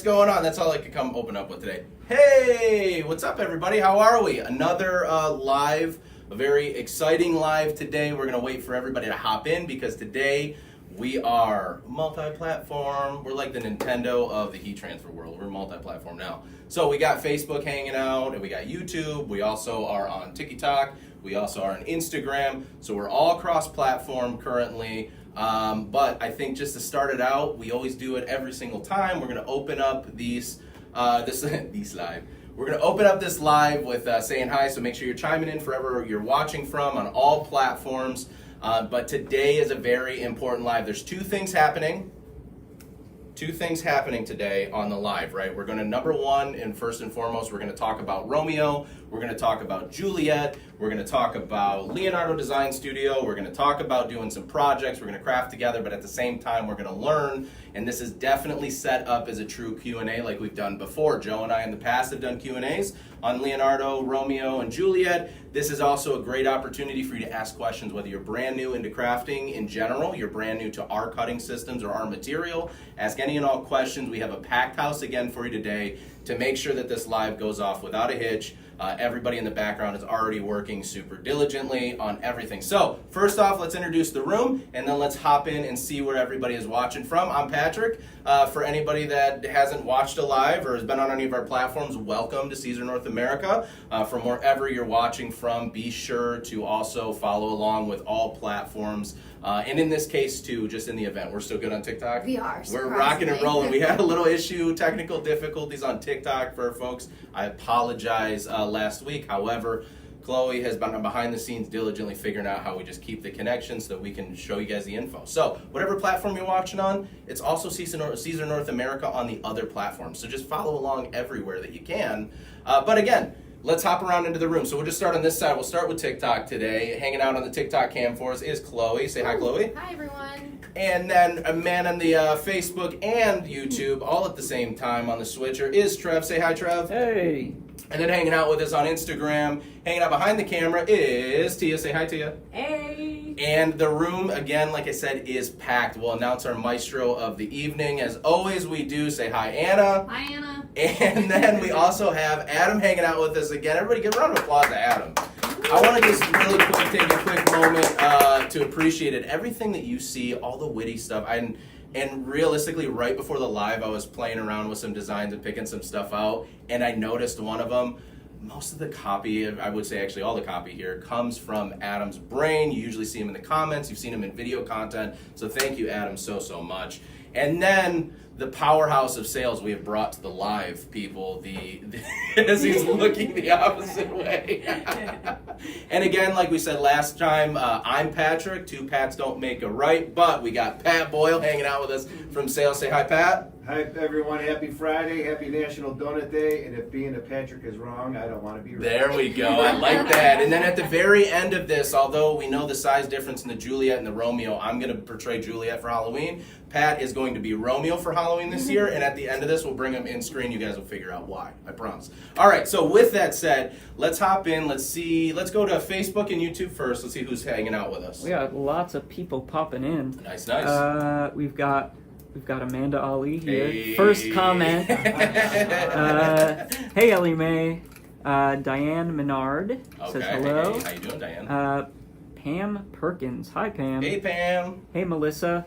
going on? That's all I could come open up with today. Hey, what's up, everybody? How are we? Another live, a very exciting live today. We're going to wait for everybody to hop in because today we are multi-platform. We're like the Nintendo of the heat transfer world. We're multi-platform now. So we got Facebook hanging out, and we got YouTube. We also are on TikTok. We also are on Instagram. So we're all cross-platform currently. But I think just to start it out, we always do it every single time. We're going to open up these live. We're going to open up this live with saying hi, so make sure you're chiming in wherever you're watching from on all platforms. But today is a very important live. There's two things happening today on the live, right? We're going to, number one, and first and foremost, we're going to talk about Romeo. We're going to talk about Juliet. We're going to talk about Leonardo Design Studio. We're going to talk about doing some projects. We're going to craft together, but at the same time, we're going to learn. And this is definitely set up as a true Q&A like we've done before. Joe and I in the past have done Q&As on Leonardo, Romeo, and Juliet. This is also a great opportunity for you to ask questions, whether you're brand new into crafting in general, you're brand new to our cutting systems or our material. Ask any and all questions. We have a packed house again for you today to make sure that this live goes off without a hitch. Everybody in the background is already working super diligently on everything. So, first off, let's introduce the room, and then let's hop in and see where everybody is watching from. I'm Patrick. For anybody that hasn't watched a live or has been on any of our platforms, welcome to Caesar North America. From wherever you're watching from, be sure to also follow along with all platforms. And in this case, too, just in the event, we're still good on TikTok? We are. We're rocking and rolling. We had a little issue, technical difficulties on TikTok for folks. I apologize last week. However, Chloe has been behind the scenes diligently figuring out how we just keep the connection so that we can show you guys the info. So whatever platform you're watching on, it's also Caesar North America on the other platforms. So just follow along everywhere that you can. But again, let's hop around into the room. So we'll just start on this side. We'll start with TikTok today. Hanging out on the TikTok cam for us is Chloe. Say hi, Chloe. Hi, everyone. And then a man on the Facebook and YouTube all at the same time on the switcher is Trev. Say hi, Trev. Hey. And then hanging out with us on Instagram, hanging out behind the camera is Tia. Say hi, Tia. Hey. And the room, again, like I said, is packed. We'll announce our maestro of the evening. As always, we do say hi, Anna. Hi, Anna. And then we also have Adam hanging out with us again. Everybody give a round of applause to Adam. I want to just really quick take a quick moment to appreciate it. Everything that you see, all the witty stuff. And realistically, right before the live, I was playing around with some designs and picking some stuff out, and I noticed one of them. Most of the copy, I would say actually all the copy here, comes from Adam's brain. You usually see him in the comments. You've seen him in video content. So thank you, Adam, so much. And then the powerhouse of sales we have brought to the live people, as he's looking the opposite way. And again, like we said last time, I'm Patrick. Two Pats don't make a right, but we got Pat Boyle hanging out with us from sales. Say hi, Pat. Hi, everyone. Happy Friday. Happy National Donut Day. And if being a Patrick is wrong, I don't want to be right. There we go. I like that. And then at the very end of this, although we know the size difference in the Juliet and the Romeo, I'm going to portray Juliet for Halloween. Pat is going to be Romeo for Halloween this year. And at the end of this, we'll bring him in screen. You guys will figure out why. I promise. All right. So with that said, let's hop in. Let's see. Let's go to Facebook and YouTube first. Let's see who's hanging out with us. We got lots of people popping in. Nice. We've got Amanda Ali here. Hey. First comment. Hey, Ellie Mae. Diane Menard says hello. Hey, how you doing, Diane? Pam Perkins. Hi, Pam. Hey, Pam. Hey, Melissa.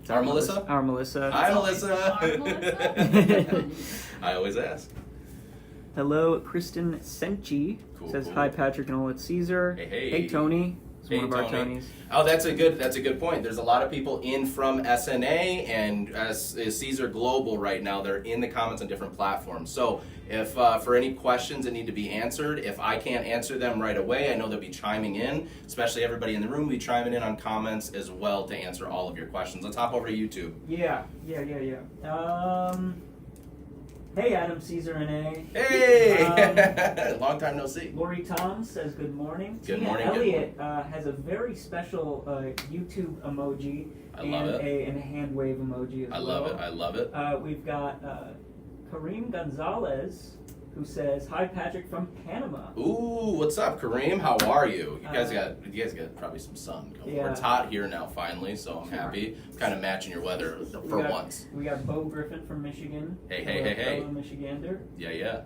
Our Melissa? Our Melissa. Hi, Melissa. Our Melissa. I always ask. Hello, Kristen Senchi says Cool. hi, Patrick and all at Caesar. Hey. Hey, Tony. It's Hey, one of our Tony. Tonys. Oh, that's a good point. There's a lot of people in from SNA and as Caesar Global right now. They're in the comments on different platforms. So if for any questions that need to be answered, if I can't answer them right away, I know they'll be chiming in, especially everybody in the room will be chiming in on comments as well to answer all of your questions. Let's hop over to YouTube. Yeah. Hey, Adam, Caesar, and A. Hey! Long time no see. Lori Tom says good morning. Good Tina morning, good Elliott has a very special YouTube emoji I love it. And a hand wave emoji as well. I love it. We've got Kareem Gonzalez who says, "Hi, Patrick from Panama." Ooh, what's up, Kareem? How are you? You guys got probably some sun going. Yeah. It's hot here now, finally, so I'm happy. Kind of matching your weather for once. We got Bo Griffin from Michigan. Hey, hey, hey, hey. Fellow Michigander. Yeah.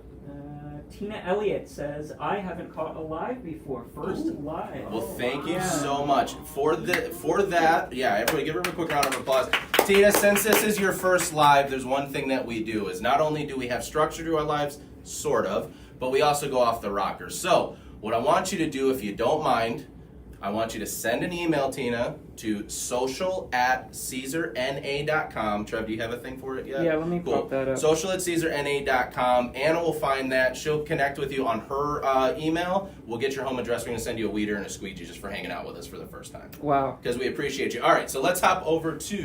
Tina Elliott says, "I haven't caught a live before. First live." Well, thank you Yeah. so much for that. Yeah, everybody, give her a quick round of applause. Tina, since this is your first live, there's one thing that we do is not only do we have structure to our lives, sort of, but we also go off the rocker. So, what I want you to do, if you don't mind, I want you to send an email, Tina, to social@caesarna.com. Trev, do you have a thing for it yet? Yeah, let me Cool. pop that up. Social@caesarna.com. Anna will find that. She'll connect with you on her email. We'll get your home address. We're going to send you a weeder and a squeegee just for hanging out with us for the first time. Wow. Because we appreciate you. All right, so let's hop over to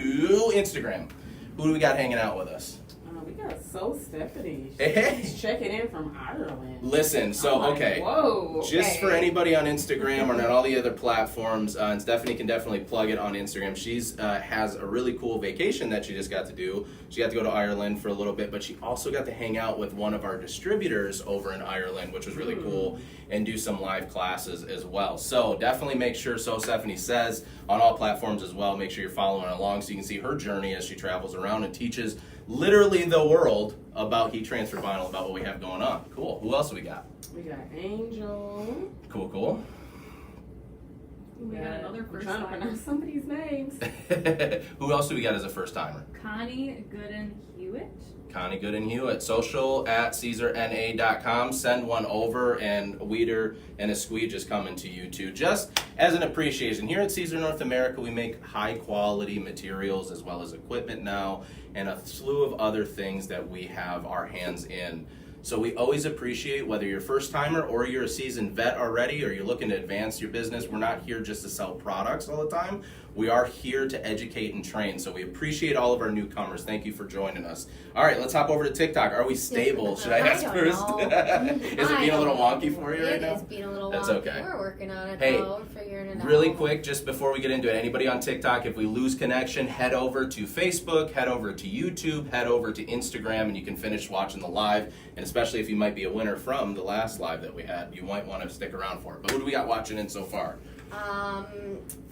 Instagram. Who do we got hanging out with us? We got Stephanie. Hey. She's checking in from Ireland. Listen, so, I'm like, okay. Whoa. Just okay. for anybody on Instagram or on all the other platforms, and Stephanie can definitely plug it on Instagram. She's has a really cool vacation that she just got to do. She got to go to Ireland for a little bit, but she also got to hang out with one of our distributors over in Ireland, which was really cool, and do some live classes as well. So definitely make sure, so Stephanie says, on all platforms as well, make sure you're following along so you can see her journey as she travels around and teaches literally the world about heat transfer vinyl, about what we have going on. Cool. Who else do we got? We got Angel. Cool. We got another I'm first trying to timer. pronounce somebody's names. Who else do we got as a first timer? Connie Gooden Hewitt. Connie Gooden Hewitt. Social@caesarna.com. Send one over, and a weeder and a squeege is coming to you too. Just as an appreciation. Here at Caesar North America, we make high quality materials as well as equipment now, and a slew of other things that we have our hands in. So we always appreciate whether you're a first timer or you're a seasoned vet already, or you're looking to advance your business. We're not here just to sell products all the time. We are here to educate and train. So we appreciate all of our newcomers. Thank you for joining us. All right, let's hop over to TikTok. Are we stable? Should I ask don't first? know. Is it being a little wonky for you right now? It is being a little That's wonky. okay. We're working on it, Hey, though. We're figuring it out. Really quick, just before we get into it, anybody on TikTok, if we lose connection, head over to Facebook, head over to YouTube, head over to Instagram, and you can finish watching the live. And especially if you might be a winner from the last live that we had, you might want to stick around for it. But who do we got watching in so far?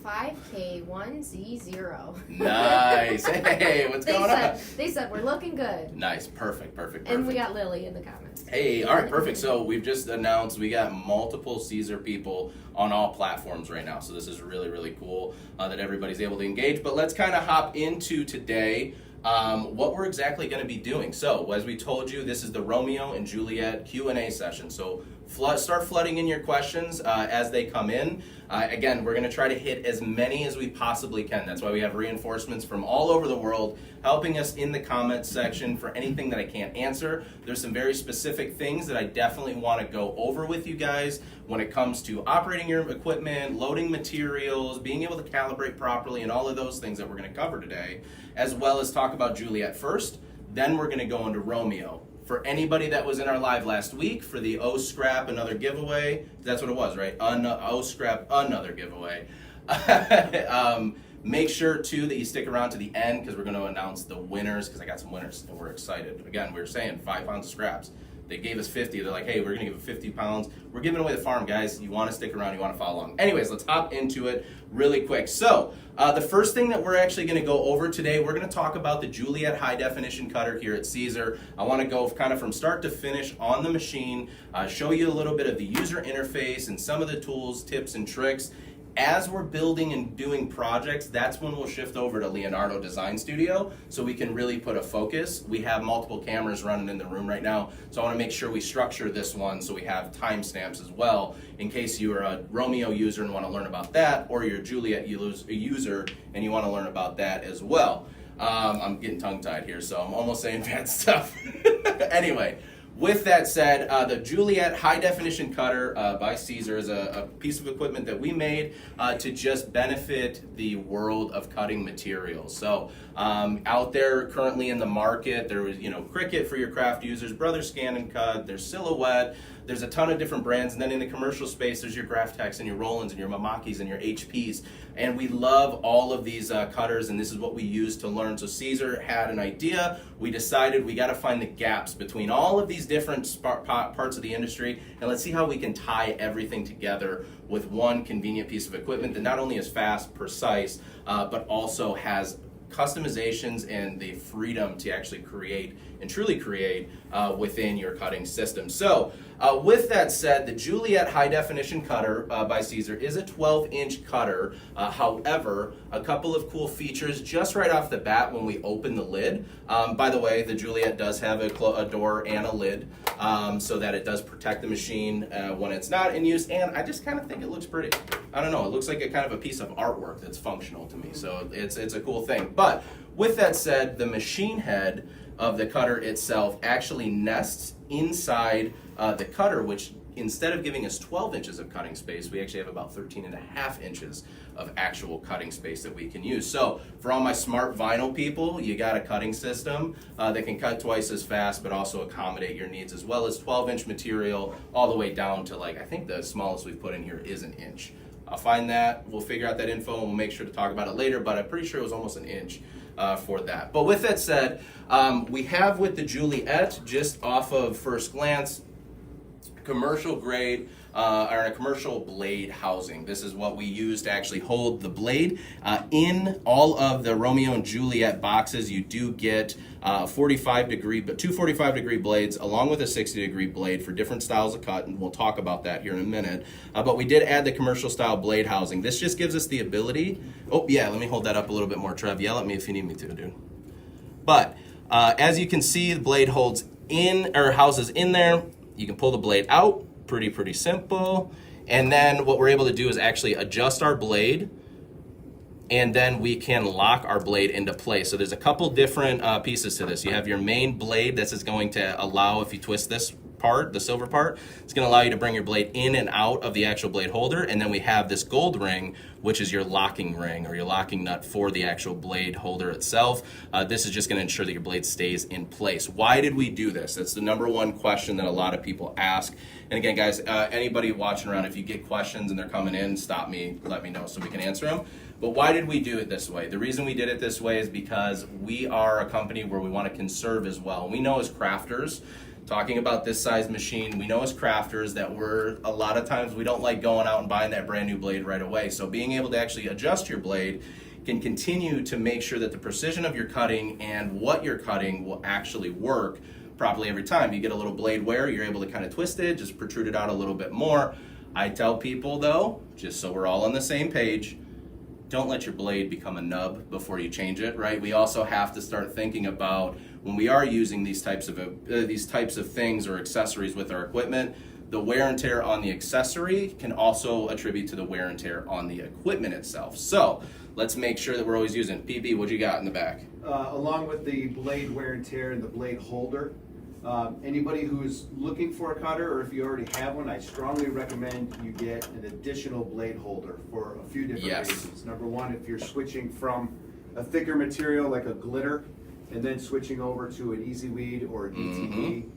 5K1Z0. Nice. Hey, what's going on? They said we're looking good. Nice. Perfect. And we got Lily in the comments. Hey, all right, perfect. So we've just announced we got multiple Caesar people on all platforms right now. So this is really, really cool that everybody's able to engage. But let's kind of hop into today what we're exactly going to be doing. So as we told you, this is the Romeo and Juliet Q&A session. So start flooding in your questions as they come in. Again, we're going to try to hit as many as we possibly can. That's why we have reinforcements from all over the world helping us in the comments section for anything that I can't answer. There's some very specific things that I definitely want to go over with you guys when it comes to operating your equipment, loading materials, being able to calibrate properly, and all of those things that we're going to cover today, as well as talk about Juliet first. Then we're going to go into Romeo. For anybody that was in our live last week for the O Scrap Another Giveaway, that's what it was, right? O Scrap Another Giveaway. Make sure, too, that you stick around to the end because we're going to announce the winners because I got some winners and we're excited. Again, we were saying 5 pounds of scraps. They gave us 50. They're like, hey, we're going to give it 50 pounds. We're giving away the farm, guys. You want to stick around. You want to follow along. Anyways, let's hop into it really quick. So the first thing that we're actually going to go over today, we're going to talk about the Juliet high definition cutter here at Caesar. I want to go kind of from start to finish on the machine, show you a little bit of the user interface and some of the tools, tips, and tricks. As we're building and doing projects, that's when we'll shift over to Leonardo Design Studio so we can really put a focus. We have multiple cameras running in the room right now, so I want to make sure we structure this one so we have timestamps as well in case you're a Romeo user and want to learn about that, or you're a Juliet user and you want to learn about that as well. I'm getting tongue-tied here, so I'm almost saying bad stuff. Anyway. With that said, the Juliet high definition cutter by Caesar is a piece of equipment that we made to just benefit the world of cutting materials. So out there currently in the market, there is Cricut for your craft users, Brother Scan and Cut, there's Silhouette, there's a ton of different brands, and then in the commercial space, there's your Graphtex and your Rolands and your Mamakis and your HPs. And we love all of these cutters, and this is what we use to learn. So Caesar had an idea. We decided we got to find the gaps between all of these different parts of the industry, and let's see how we can tie everything together with one convenient piece of equipment that not only is fast, precise, but also has customizations and the freedom to actually create and truly create within your cutting system. So with that said, the Juliet high definition cutter by Caesar is a 12-inch cutter. However, a couple of cool features just right off the bat when we open the lid. By the way, the Juliet does have a door and a lid so that it does protect the machine when it's not in use, and I just kind of think it looks pretty. I don't know, it looks like a kind of a piece of artwork that's functional to me, so it's a cool thing. But with that said, the machine head of the cutter itself actually nests inside the cutter, which instead of giving us 12 inches of cutting space, we actually have about 13 and a half inches of actual cutting space that we can use. So for all my smart vinyl people, you got a cutting system that can cut twice as fast but also accommodate your needs, as well as 12-inch material all the way down to, like, I think the smallest we've put in here is an inch. I'll find that, we'll figure out that info, and we'll make sure to talk about it later, but I'm pretty sure it was almost an inch for that. But with that said, we have with the Juliet, just off of first glance, commercial grade or a commercial blade housing. This is what we use to actually hold the blade. In all of the Romeo and Juliet boxes, you do get 45-degree, but two 45-degree blades along with a 60-degree blade for different styles of cut, and we'll talk about that here in a minute. But we did add the commercial style blade housing. This just gives us the ability. Oh yeah, let me hold that up a little bit more, Trev. Yell at me if you need me to, dude. But as you can see, the blade holds in or houses in there. You can pull the blade out. Pretty simple. And then what we're able to do is actually adjust our blade, and then we can lock our blade into place. So there's a couple different pieces to this. You have your main blade. This is going to allow, if you twist this part, the silver part, it's going to allow you to bring your blade in and out of the actual blade holder. And then we have this gold ring, which is your locking ring or your locking nut for the actual blade holder itself. This is just going to ensure that your blade stays in place. Why did we do this? That's the number one question that a lot of people ask. And again, guys, anybody watching around, if you get questions and they're coming in, stop me, let me know so we can answer them. But why did we do it this way? The reason we did it this way is because we are a company where we want to conserve as well. We know as crafters, talking about this size machine, we know as crafters that a lot of times we don't like going out and buying that brand new blade right away. So being able to actually adjust your blade can continue to make sure that the precision of your cutting and what you're cutting will actually work properly every time. You get a little blade wear, you're able to kind of twist it, just protrude it out a little bit more. I tell people though, just so we're all on the same page, don't let your blade become a nub before you change it, right? We also have to start thinking about when we are using these types of things or accessories with our equipment, the wear and tear on the accessory can also attribute to the wear and tear on the equipment itself. So let's make sure that we're always using. PB, what you got in the back? Along with the blade wear and tear and the blade holder, anybody who's looking for a cutter, or if you already have one, I strongly recommend you get an additional blade holder for a few different reasons. Number one, if you're switching from a thicker material like a glitter and then switching over to an easy weed or a DTD,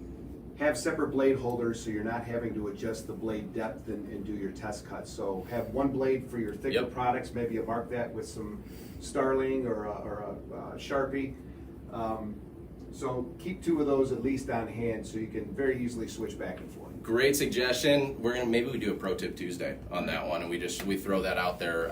have separate blade holders so you're not having to adjust the blade depth and do your test cuts. So have one blade for your thicker products, maybe you mark that with some Starling or a Sharpie. So keep two of those at least on hand so you can very easily switch back and forth. Great suggestion. Maybe we do a Pro Tip Tuesday on that one, and we throw that out there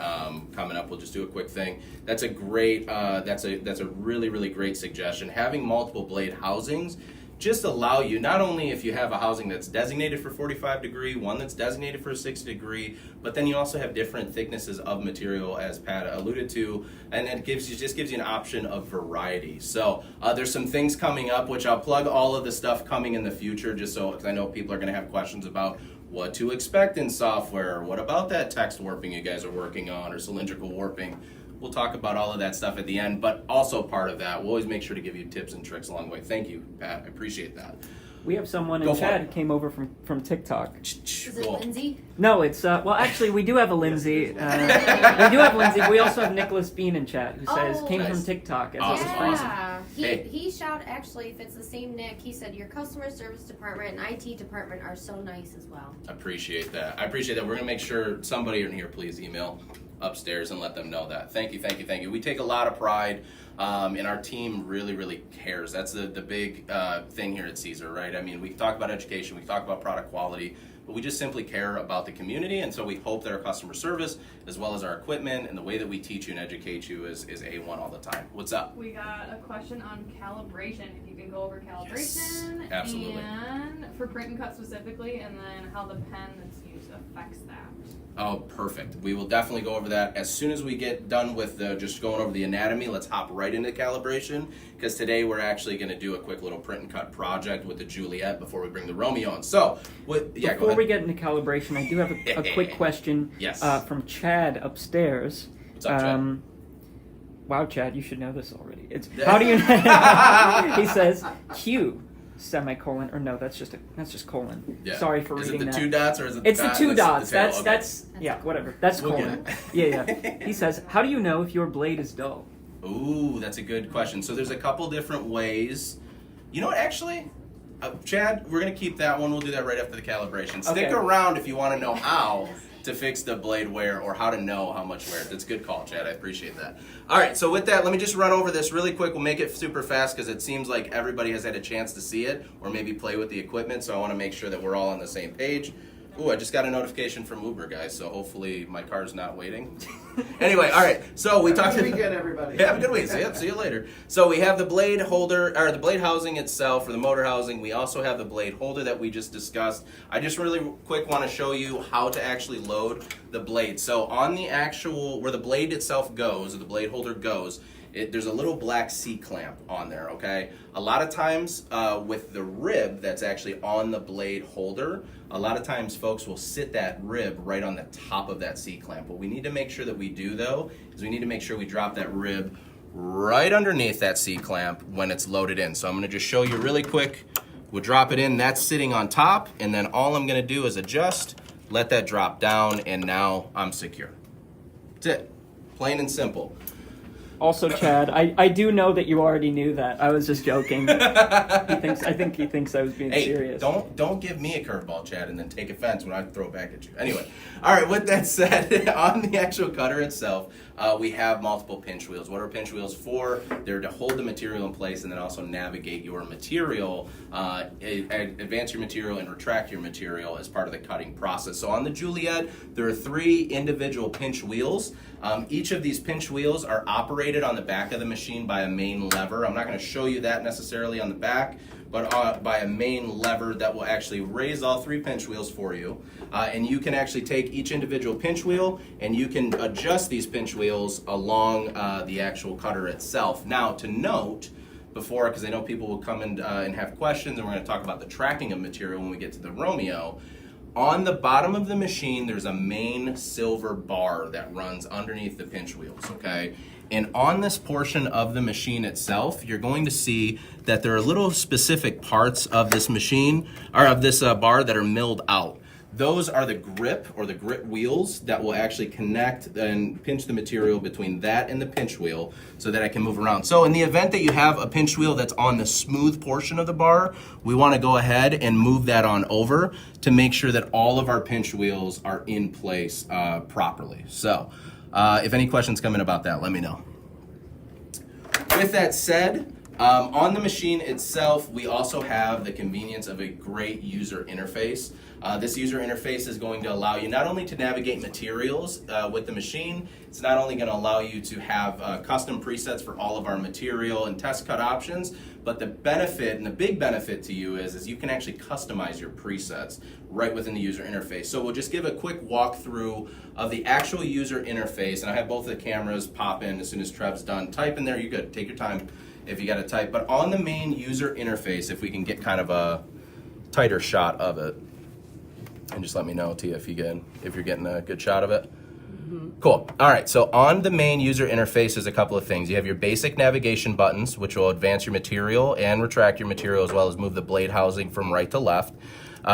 coming up. We'll just do a quick thing. That's a great. That's a really great suggestion. Having multiple blade housings just allow you, not only if you have a housing that's designated for 45 degree, one that's designated for 60 degree, but then you also have different thicknesses of material, as Pat alluded to, and it just gives you an option of variety. So there's some things coming up, which I'll plug all of the stuff coming in the future, just so, because I know people are going to have questions about what to expect in software. What about that text warping you guys are working on, or cylindrical warping? We'll talk about all of that stuff at the end, but also part of that, we'll always make sure to give you tips and tricks along the way. Thank you, Pat. I appreciate that. We have someone in chat who came over from TikTok. Is it Lindsay? No, it's well, actually, we do have a Lindsay. We do have Lindsay. We also have Nicholas Bean in chat who says came from TikTok as his friend. Yeah, he shouted, actually, if it's the same Nick, he said your customer service department and IT department are so nice as well. Appreciate that. We're gonna make sure somebody in here please email upstairs and let them know that. Thank you. We take a lot of pride And our team really cares. That's the big thing here at Caesar, right? I mean, we talk about education, we talk about product quality, but we just simply care about the community, and so we hope that our customer service, as well as our equipment and the way that we teach you and educate you is A1 all the time. What's up? We got a question on calibration. If you can go over calibration, Yes, absolutely. and for print and cut specifically, and then how the pen that's used affects that. Oh, perfect. We will definitely go over that. As soon as we get done with just going over the anatomy, let's hop right into calibration, because today we're actually going to do a quick little print and cut project with the Juliet before we bring the Romeo on. So, go Before ahead. we get into calibration, I do have a quick question Yes. from Chad upstairs. What's up, Chad? Wow, Chad, you should know this already. It's how do you? He says Q semicolon or no, that's just colon. Yeah. Sorry for is reading it the that. 2 dots or is it the It's the dot? 2 dots. the tail? That's Okay. that's yeah, whatever. That's We'll colon. get Yeah. He says, how do you know if your blade is dull? Ooh, that's a good question. So there's a couple different ways. You know what, actually, Chad, we're going to keep that one. We'll do that right after the calibration. Stick Okay. around if you want to know how to fix the blade wear or how to know how much wear. That's a good call, Chad. I appreciate that. All right, so with that, let me just run over this really quick. We'll make it super fast because it seems like everybody has had a chance to see it or maybe play with the equipment, so I want to make sure that we're all on the same page. Ooh, I just got a notification from Uber, guys, so hopefully my car's not waiting. Anyway, all right, so we talked Have a good weekend, everybody. Yeah, have a good week. See you later. So we have the blade holder, or the blade housing itself, or the motor housing. We also have the blade holder that we just discussed. I just really quick want to show you how to actually load the blade. So on the actual, where the blade itself goes, or the blade holder goes, there's a little black C-clamp on there, okay? A lot of times with the rib that's actually on the blade holder, a lot of times folks will sit that rib right on the top of that C-clamp. What we need to make sure that we do, though, is we need to make sure we drop that rib right underneath that C-clamp when it's loaded in. So I'm gonna just show you really quick. We'll drop it in, that's sitting on top, and then all I'm gonna do is adjust, let that drop down, and now I'm secure. That's it, plain and simple. Also, Chad, I do know that you already knew that. I was just joking. I think he thinks I was being Hey, serious. don't give me a curveball, Chad, and then take offense when I throw it back at you. Anyway, all right, with that said, on the actual cutter itself, we have multiple pinch wheels. What are pinch wheels for? They're to hold the material in place and then also navigate your material, advance your material and retract your material as part of the cutting process. So on the Juliet, there are 3 individual pinch wheels. Each of these pinch wheels are operated on the back of the machine by a main lever. I'm not going to show you that necessarily on the back, but by a main lever that will actually raise all 3 pinch wheels for you. And you can actually take each individual pinch wheel and you can adjust these pinch wheels along the actual cutter itself. Now, to note, because I know people will come and have questions, and we're going to talk about the tracking of material when we get to the Romeo. On the bottom of the machine, there's a main silver bar that runs underneath the pinch wheels, okay? And on this portion of the machine itself, you're going to see that there are little specific parts of this machine, or of this bar, that are milled out. Those are the grip, or the grip wheels, that will actually connect and pinch the material between that and the pinch wheel so that I can move around. So in the event that you have a pinch wheel that's on the smooth portion of the bar, we want to go ahead and move that on over to make sure that all of our pinch wheels are in place properly. So if any questions come in about that, let me know. With that said, on the machine itself, we also have the convenience of a great user interface. This user interface is going to allow you not only to navigate materials with the machine, it's not only going to allow you to have custom presets for all of our material and test cut options, but the benefit, and the big benefit to you is you can actually customize your presets right within the user interface. So we'll just give a quick walkthrough of the actual user interface, and I have both of the cameras pop in as soon as Trev's done. Type in there, you're good, take your time if you got to type. But on the main user interface, if we can get kind of a tighter shot of it, and just let me know, Tia, if you're getting a good shot of it. Cool. All right, so on the main user interface is a couple of things. You have your basic navigation buttons, which will advance your material and retract your material, as well as move the blade housing from right to left.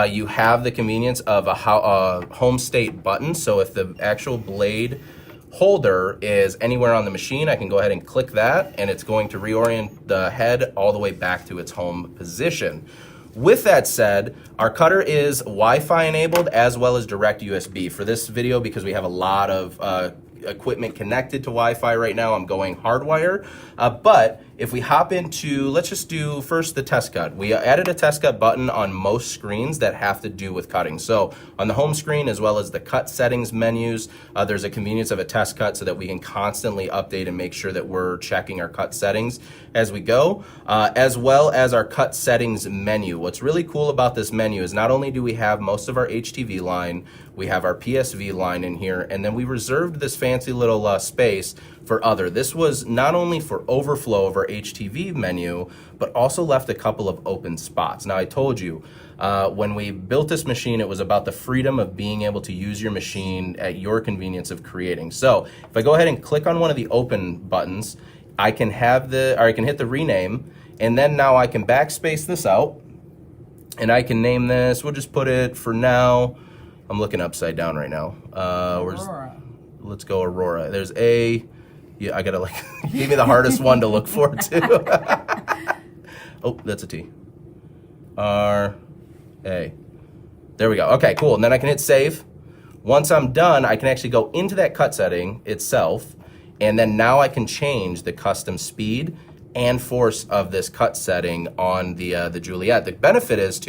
You have the convenience of a home state button, so if the actual blade holder is anywhere on the machine, I can go ahead and click that, and it's going to reorient the head all the way back to its home position. With that said, our cutter is Wi-Fi enabled as well as direct USB. For this video, because we have a lot of equipment connected to Wi-Fi right now. I'm going hardwire. But if we hop into, let's just do first the test cut. We added a test cut button on most screens that have to do with cutting. So on the home screen, as well as the cut settings menus, there's a convenience of a test cut so that we can constantly update and make sure that we're checking our cut settings as we go, as well as our cut settings menu. What's really cool about this menu is not only do we have most of our HTV line, we have our PSV line in here, and then we reserved this fancy little space for other. This was not only for overflow of our HTV menu, but also left a couple of open spots. Now I told you, when we built this machine, it was about the freedom of being able to use your machine at your convenience of creating. So if I go ahead and click on one of the open buttons, I can hit the rename, and then now I can backspace this out, and I can name this, we'll just put it for now, I'm looking upside down right now. Aurora. Let's go Aurora. There's I gotta you gave me the hardest one to look for too. Oh, that's a T. R-A. There we go. Okay, cool. And then I can hit save. Once I'm done, I can actually go into that cut setting itself, and then now I can change the custom speed and force of this cut setting on the Juliet. The benefit is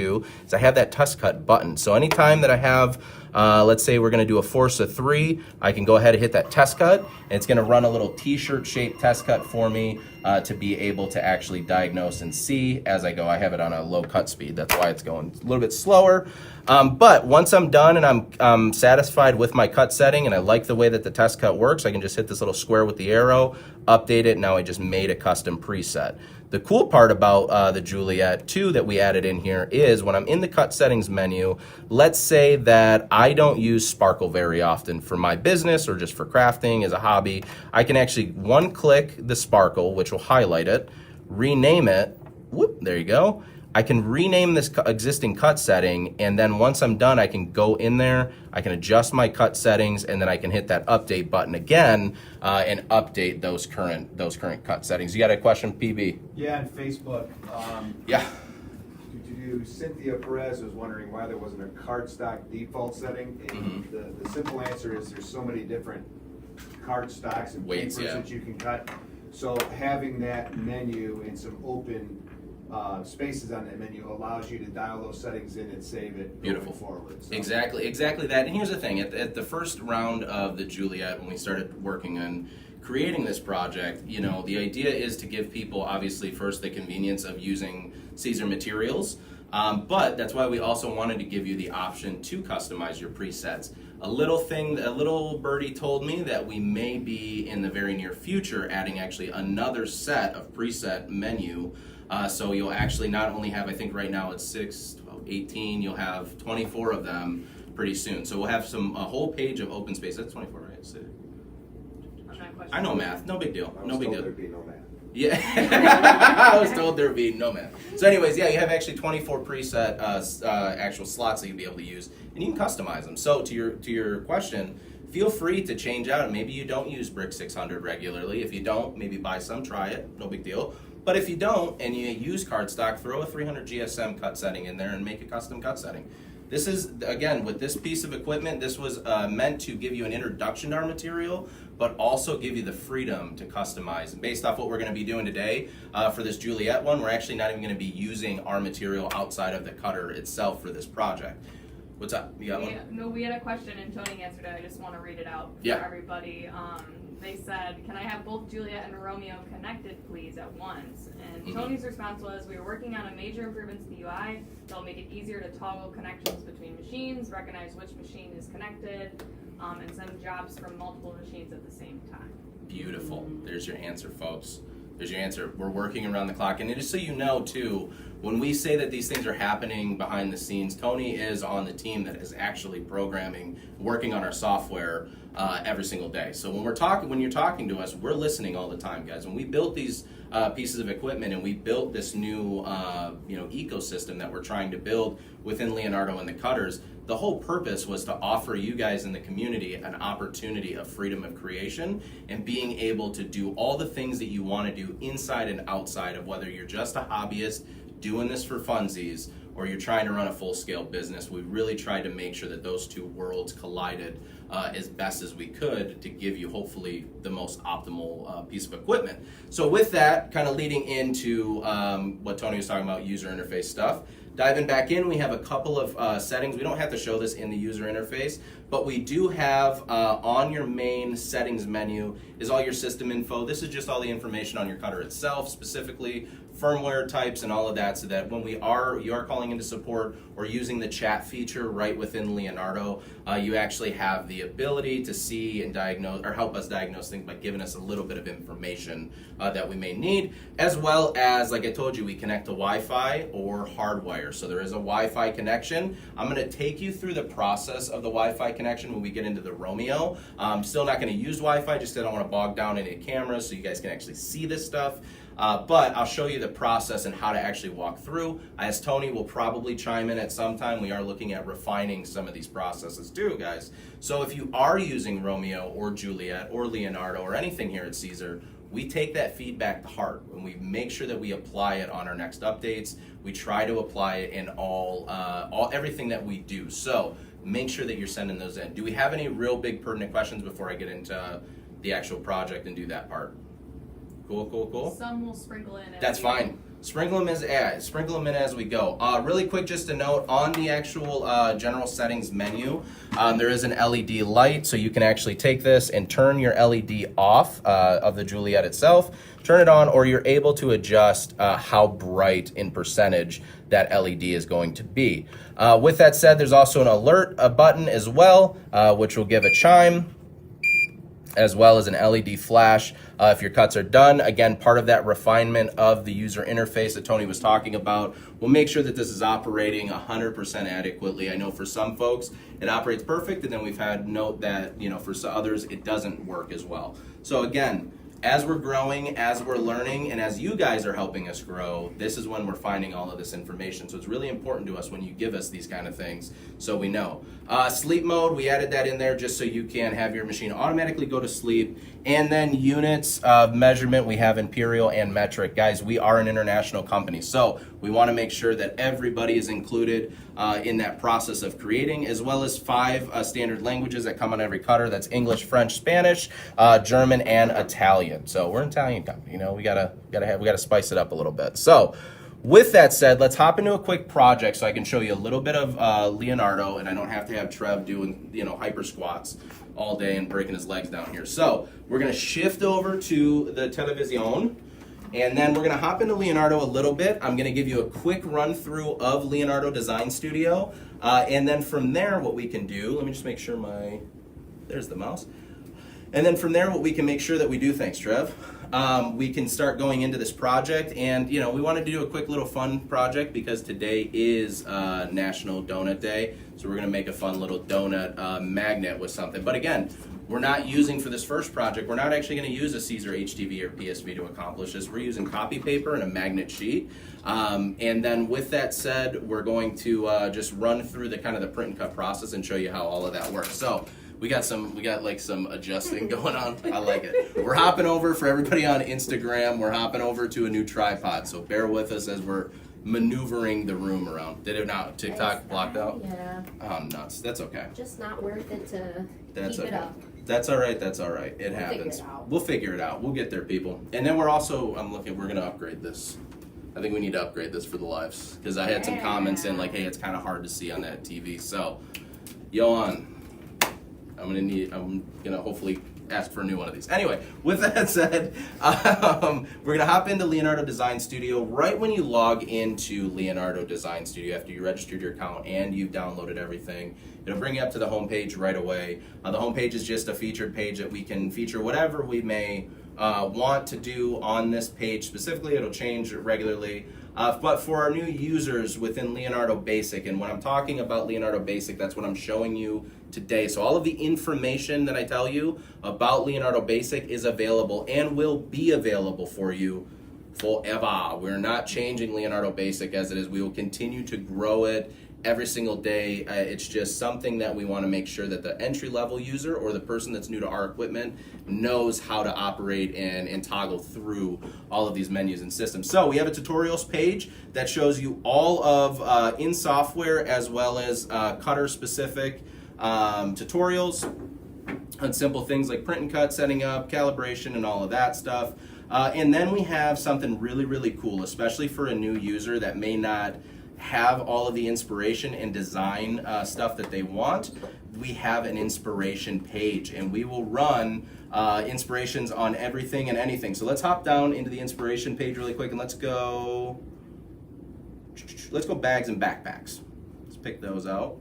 I have that test cut button. So anytime that I have, let's say we're gonna do a force of 3, I can go ahead and hit that test cut, and it's gonna run a little t-shirt shaped test cut for me to be able to actually diagnose and see as I go. I have it on a low cut speed. That's why it's going a little bit slower. But once I'm done and I'm satisfied with my cut setting and I like the way that the test cut works, I can just hit this little square with the arrow, update it. Now I just made a custom preset. The cool part about the Juliet too that we added in here is when I'm in the cut settings menu, let's say that I don't use sparkle very often for my business or just for crafting as a hobby, I can actually one click the sparkle, which will highlight it, rename it, whoop, there you go. I can rename this existing cut setting, and then once I'm done, I can go in there, I can adjust my cut settings, and then I can hit that update button again and update those current cut settings. You got a question, PB? Yeah, on Facebook. Yeah. Cynthia Perez was wondering why there wasn't a cardstock default setting, and the simple answer is there's so many different cardstocks and Weights, papers yeah. that you can cut. So having that menu and some open spaces on that menu allows you to dial those settings in and save it Beautiful. going forward. So. Exactly that. And here's the thing, at the first round of the Juliet, when we started working on creating this project, the idea is to give people, obviously, first the convenience of using Caesar materials, but that's why we also wanted to give you the option to customize your presets. A little birdie told me that we may be in the very near future adding actually another set of preset menu. So you'll actually not only have, I think right now it's 6, 12, 18, you'll have 24 of them pretty soon. So we'll have a whole page of open space. That's 24, right? So, I know math, no big deal. No big deal. There'd be no math. Yeah, I was told there'd be no math. So anyways, yeah, you have actually 24 preset actual slots that you'll be able to use, and you can customize them. So to your question, feel free to change out. Maybe you don't use Brick 600 regularly. If you don't, maybe buy some, try it, no big deal. But if you don't and you use cardstock, throw a 300 GSM cut setting in there and make a custom cut setting. This is, again, with this piece of equipment, this was meant to give you an introduction to our material, but also give you the freedom to customize. And based off what we're going to be doing today for this Juliet one, we're actually not even going to be using our material outside of the cutter itself for this project. What's up? You got one? No, we had a question and Tony answered it. I just want to read it out for everybody. They said, can I have both Juliet and Romeo connected, please, at once? And Tony's response was, we are working on a major improvement to the UI that'll make it easier to toggle connections between machines, recognize which machine is connected, and send jobs from multiple machines at the same time. Beautiful. There's your answer, folks. There's your answer. We're working around the clock. And just so you know, too, when we say that these things are happening behind the scenes, Tony is on the team that is actually programming, working on our software every single day. So when you're talking to us, we're listening all the time, guys. When we built these pieces of equipment and we built this new ecosystem that we're trying to build within Leonardo and the cutters, the whole purpose was to offer you guys in the community an opportunity of freedom of creation and being able to do all the things that you want to do inside and outside of whether you're just a hobbyist doing this for funsies or you're trying to run a full-scale business. We really tried to make sure that those two worlds collided as best as we could to give you hopefully the most optimal piece of equipment. So with that, kind of leading into what Tony was talking about, user interface stuff, diving back in, we have a couple of settings. We don't have to show this in the user interface, but we do have on your main settings menu is all your system info. This is just all the information on your cutter itself, specifically firmware types and all of that, so that when you are calling into support or using the chat feature right within Leonardo, you actually have the ability to see and diagnose or help us diagnose things by giving us a little bit of information that we may need, as well as, like I told you, we connect to Wi-Fi or hardwire. So there is a Wi-Fi connection. I'm going to take you through the process of the Wi-Fi connection when we get into the Romeo. I'm still not going to use Wi-Fi just because I don't want to bog down any cameras so you guys can actually see this stuff. But I'll show you the process and how to actually walk through. As Tony will probably chime in at some time, we are looking at refining some of these processes too, guys. So if you are using Romeo or Juliet or Leonardo or anything here at Caesar, we take that feedback to heart and we make sure that we apply it on our next updates. We try to apply it in everything that we do. So make sure that you're sending those in. Do we have any real big pertinent questions before I get into the actual project and do that part? Cool. Some will sprinkle in. That's fine. Sprinkle them in as we go. Really quick, just a note on the actual general settings menu, there is an LED light, so you can actually take this and turn your LED off of the Juliet itself, turn it on, or you're able to adjust how bright in percentage that LED is going to be. With that said, there's also an alert button as well, which will give a chime, as well as an LED flash if your cuts are done. Again, part of that refinement of the user interface that Tony was talking about. We'll make sure that this is operating 100% adequately. I know for some folks it operates perfect, and then we've had note that, you know, for some others it doesn't work as well. So again, as we're growing, as we're learning, and as you guys are helping us grow, this is when we're finding all of this information. So it's really important to us when you give us these kind of things so we know. Sleep mode, we added that in there just so you can have your machine automatically go to sleep. And then units of measurement, we have imperial and metric. Guys, we are an international company, so we want to make sure that everybody is included in that process of creating, as well as 5 standard languages that come on every cutter. That's English, French, Spanish, German, and Italian. So we're an Italian company, you know, we gotta spice it up a little bit. So with that said, let's hop into a quick project so I can show you a little bit of Leonardo, and I don't have to have Trev doing, you know, hyper squats all day and breaking his legs down here. So we're gonna shift over to the television, and then we're gonna hop into Leonardo a little bit. I'm gonna give you a quick run through of Leonardo Design Studio, and then from there what we can do, let me just make sure there's the mouse. And then from there what we can make sure that we do, thanks Trev, we can start going into this project. And you know, we wanted to do a quick little fun project because today is National Donut Day, so we're gonna make a fun little donut magnet with something. But again, we're not using, for this first project, we're not actually going to use a Caesar HTV or PSV to accomplish this. We're using copy paper and a magnet sheet. And then with that said, we're going to just run through the kind of the print and cut process and show you how all of that works. So we got like some adjusting going on. I like it. We're hopping over, for everybody on Instagram, we're hopping over to a new tripod. So bear with us as we're maneuvering the room around. Did it not? TikTok blocked out? Yeah. Oh, nuts. That's okay. Just not worth it to That's keep okay. it up. That's all right. That's all right. It happens. We'll figure it out. We'll get there, people. And then we're also, we're going to upgrade this. I think we need to upgrade this for the lives, because I had some comments in like, hey, it's kind of hard to see on that TV. So, Johan, I'm gonna hopefully ask for a new one of these. Anyway, with that said, we're gonna hop into Leonardo Design Studio. Right when you log into Leonardo Design Studio, after you registered your account and you've downloaded everything, it'll bring you up to the home page right away. The home page is just a featured page that we can feature whatever we may want to do on this page specifically. It'll change regularly. But for our new users within Leonardo Basic, and when I'm talking about Leonardo Basic, that's what I'm showing you today. So all of the information that I tell you about Leonardo Basic is available and will be available for you forever. We're not changing Leonardo Basic as it is. We will continue to grow it every single day. It's just something that we want to make sure that the entry-level user or the person that's new to our equipment knows how to operate and toggle through all of these menus and systems. So we have a tutorials page that shows you all of in software as well as cutter-specific tutorials. on simple things like print and cut, setting up, calibration, and all of that stuff. And then we have something really, really cool, especially for a new user that may not have all of the inspiration and design stuff that they want. We have an inspiration page, and we will run inspirations on everything and anything. So let's hop down into the inspiration page really quick, and let's go bags and backpacks. Let's pick those out.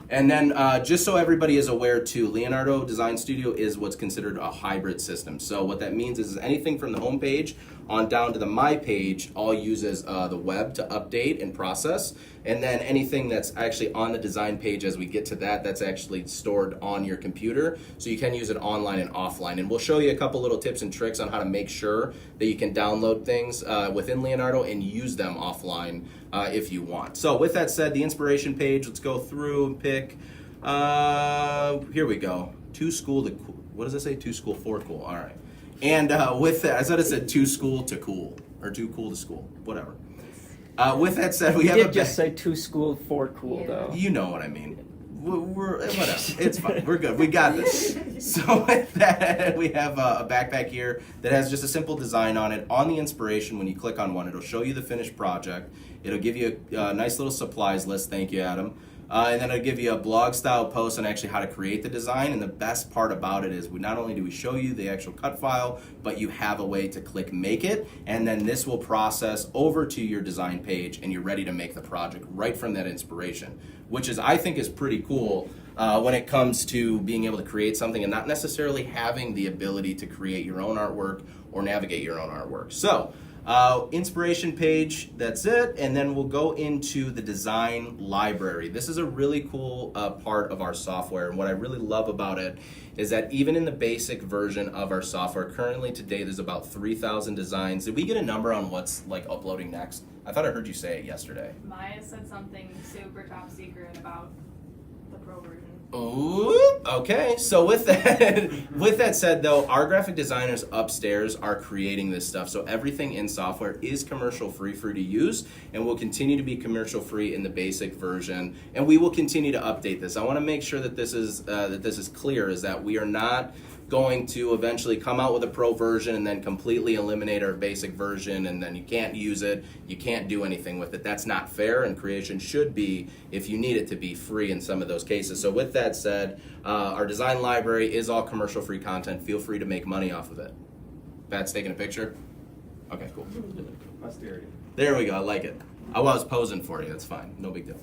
And then just so everybody is aware too, Leonardo Design Studio is what's considered a hybrid system. So what that means is anything from the home page on down to the My page all uses the web to update and process. And then anything that's actually on the design page as we get to that, that's actually stored on your computer. So you can use it online and offline. And we'll show you a couple little tips and tricks on how to make sure that you can download things within Leonardo and use them offline if you want. So with that said, the inspiration page, let's go through and pick, here we go. Too school to cool. What does it say? Too school for cool. All right. And with that, I thought it said too school to cool, or too cool to school, whatever. With that said, we have did just say too school for cool, though. You know what I mean. We're whatever. It's fine. We're good. We got this. So with that, we have a backpack here that has just a simple design on it. On the inspiration, when you click on one, it'll show you the finished project. It'll give you a nice little supplies list. Thank you, Adam. And then it'll give you a blog style post on actually how to create the design. And the best part about it is not only do we show you the actual cut file, but you have a way to click make it. And then this will process over to your design page and you're ready to make the project right from that inspiration, which is, I think, is pretty cool when it comes to being able to create something and not necessarily having the ability to create your own artwork or navigate your own artwork. So inspiration page, that's it, and then we'll go into the design library. This is a really cool part of our software, and what I really love about it is that even in the basic version of our software, currently today there's about 3,000 designs. Did we get a number on what's like uploading next? I thought I heard you say it yesterday. Maya said something super top secret about the pro version. Ooh, okay. So with that said though, our graphic designers upstairs are creating this stuff. So everything in software is commercial free for you to use and will continue to be commercial free in the basic version. And we will continue to update this. I want to make sure that this is clear, is that we are not going to eventually come out with a pro version and then completely eliminate our basic version and then you can't use it, you can't do anything with it. That's not fair, and creation should be, if you need it to be, free in some of those cases. So with that said, our design library is all commercial free content. Feel free to make money off of it. Pat's taking a picture? Okay, cool. Posterity. There we go, I like it. I was posing for you, that's fine, no big deal.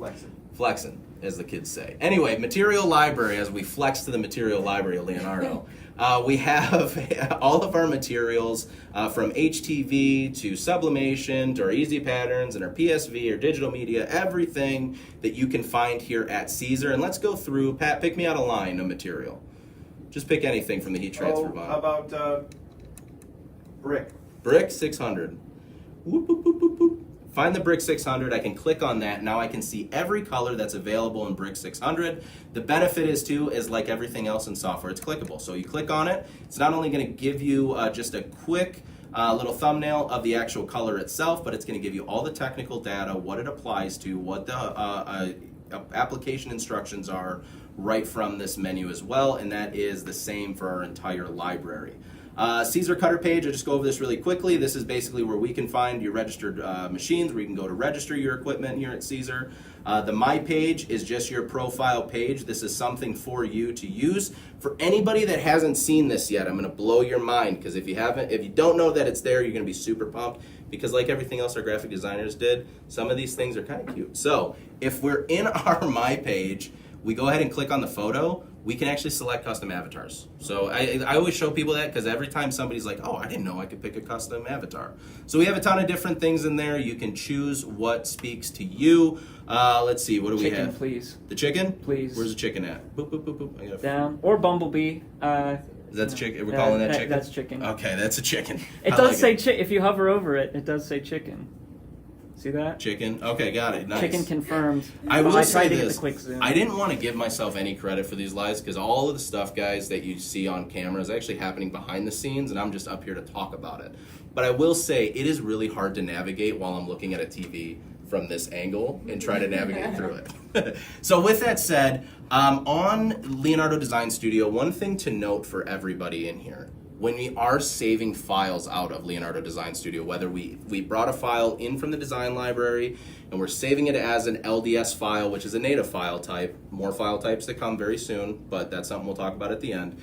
Flexing, as the kids say. Anyway, material library, as we flex to the material library of Leonardo. We have all of our materials from HTV to sublimation to our easy patterns and our PSV or digital media, everything that you can find here at Caesar. And let's go through, Pat, pick me out a line of material. Just pick anything from the heat transfer bond. How about brick? Brick 600. Whoop, whoop, whoop, whoop, whoop. Find the Brick 600, I can click on that. Now I can see every color that's available in Brick 600. The benefit is like everything else in software, it's clickable. So you click on it, it's not only gonna give you just a quick little thumbnail of the actual color itself, but it's gonna give you all the technical data, what it applies to, what the application instructions are right from this menu as well, and that is the same for our entire library. Caesar Cutter page, I'll just go over this really quickly. This is basically where we can find your registered machines, where you can go to register your equipment here at Caesar. The My page is just your profile page. This is something for you to use. For anybody that hasn't seen this yet, I'm going to blow your mind, because if you don't know that it's there, you're going to be super pumped, because like everything else our graphic designers did, some of these things are kind of cute. So if we're in our My page, we go ahead and click on the photo, we can actually select custom avatars. So I always show people that, because every time somebody's like, oh, I didn't know I could pick a custom avatar. So we have a ton of different things in there. You can choose what speaks to you. Let's see, what do we have? Chicken, please. The chicken? Please. Where's the chicken at? Boop, boop, boop, boop. I gotta Down. Or bumblebee. Is that the chicken? We're calling that chicken? That's chicken. Okay, that's a chicken. It I does like say chicken. If you hover over it, it does say chicken. See that? Chicken. Okay, got it. Nice. Chicken confirmed. I will tried say to get this. the quick zoom. I didn't want to give myself any credit for these lives, because all of the stuff, guys, that you see on camera is actually happening behind the scenes, and I'm just up here to talk about it. But I will say it is really hard to navigate while I'm looking at a TV from this angle and try to navigate through it. So with that said, on Leonardo Design Studio, one thing to note for everybody in here, when we are saving files out of Leonardo Design Studio, whether we brought a file in from the design library and we're saving it as an LDS file, which is a native file type, more file types to come very soon, but that's something we'll talk about at the end.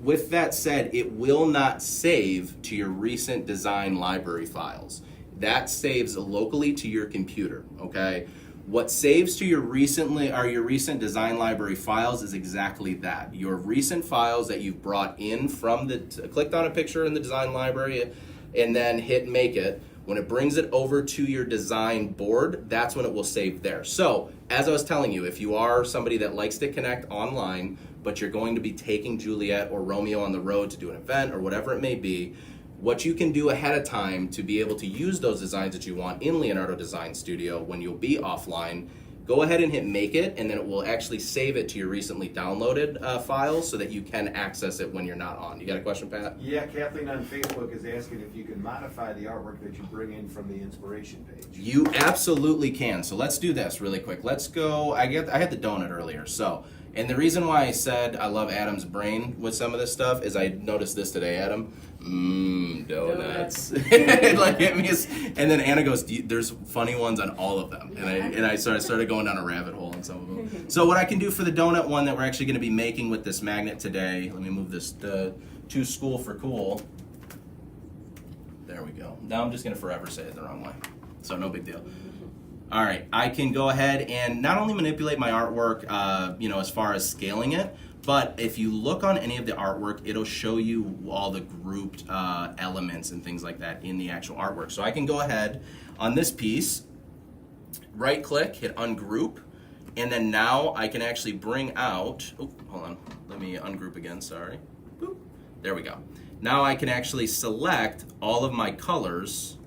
With that said, it will not save to your recent design library files. That saves locally to your computer, okay? What saves to your recent design library files is exactly that. Your recent files that you've brought in from clicked on a picture in the design library and then hit make it. When it brings it over to your design board, that's when it will save there. So, as I was telling you, if you are somebody that likes to connect online, but you're going to be taking Juliet or Romeo on the road to do an event or whatever it may be, what you can do ahead of time to be able to use those designs that you want in Leonardo Design Studio when you'll be offline, go ahead and hit make it, and then it will actually save it to your recently downloaded files so that you can access it when you're not on. You got a question, Pat? Yeah, Kathleen on Facebook is asking if you can modify the artwork that you bring in from the inspiration page. You absolutely can. So let's do this really quick. Let's go. I had the donut earlier. So, and the reason why I said I love Adam's brain with some of this stuff is I noticed this today, Adam. Donuts. Like hit me, and then Anna goes, "There's funny ones on all of them," and I started going down a rabbit hole on some of them. So what I can do for the donut one that we're actually going to be making with this magnet today, let me move this to school for cool. There we go. Now I'm just going to forever say it the wrong way, so no big deal. All right, I can go ahead and not only manipulate my artwork, as far as scaling it, but if you look on any of the artwork, it'll show you all the grouped elements and things like that in the actual artwork. So I can go ahead on this piece, right click, hit ungroup, and then now I can actually bring out, hold on, let me ungroup again, sorry. Boop. There we go. Now I can actually select all of my colors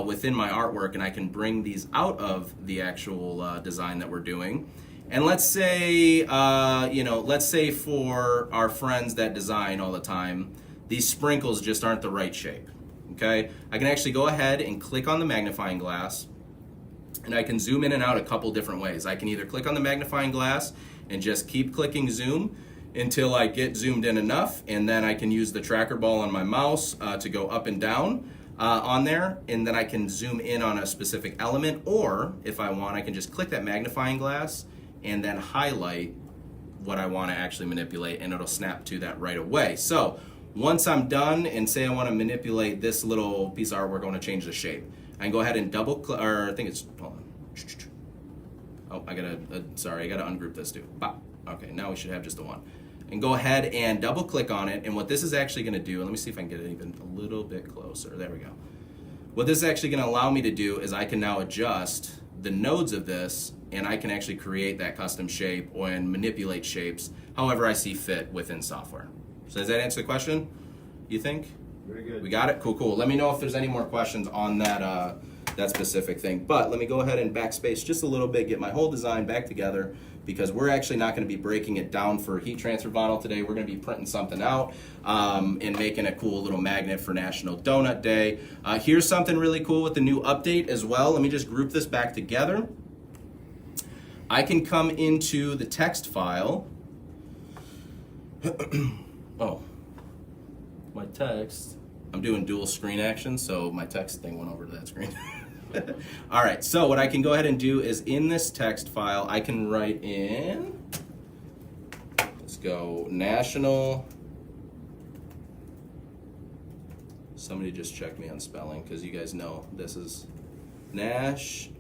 within my artwork, and I can bring these out of the actual design that we're doing. And let's say, let's say for our friends that design all the time, these sprinkles just aren't the right shape, okay? I can actually go ahead and click on the magnifying glass, and I can zoom in and out a couple different ways. I can either click on the magnifying glass and just keep clicking zoom until I get zoomed in enough, and then I can use the tracker ball on my mouse to go up and down on there, and then I can zoom in on a specific element, or if I want, I can just click that magnifying glass and then highlight what I want to actually manipulate, and it'll snap to that right away. So once I'm done, and say I want to manipulate this little piece of artwork, I want to change the shape, I can go ahead and double click, or I think it's, hold on. Oh, I gotta ungroup this too. Bop. Okay, now we should have just the one. And go ahead and double click on it, and what this is actually gonna do, and let me see if I can get it even a little bit closer, there we go. What this is actually gonna allow me to do is I can now adjust the nodes of this, and I can actually create that custom shape and manipulate shapes however I see fit within software. So does that answer the question, you think? Very good. We got it? Cool. Let me know if there's any more questions on that that specific thing. But let me go ahead and backspace just a little bit, get my whole design back together, because we're actually not going to be breaking it down for heat transfer vinyl today. We're going to be printing something out and making a cool little magnet for National Donut Day. Here's something really cool with the new update as well. Let me just group this back together. I can come into the text file. Oh, my text. I'm doing dual screen action, so my text thing went over to that screen. All right, so what I can go ahead and do is in this text file, I can write in, let's go, National. Somebody just check me on spelling, because you guys know this is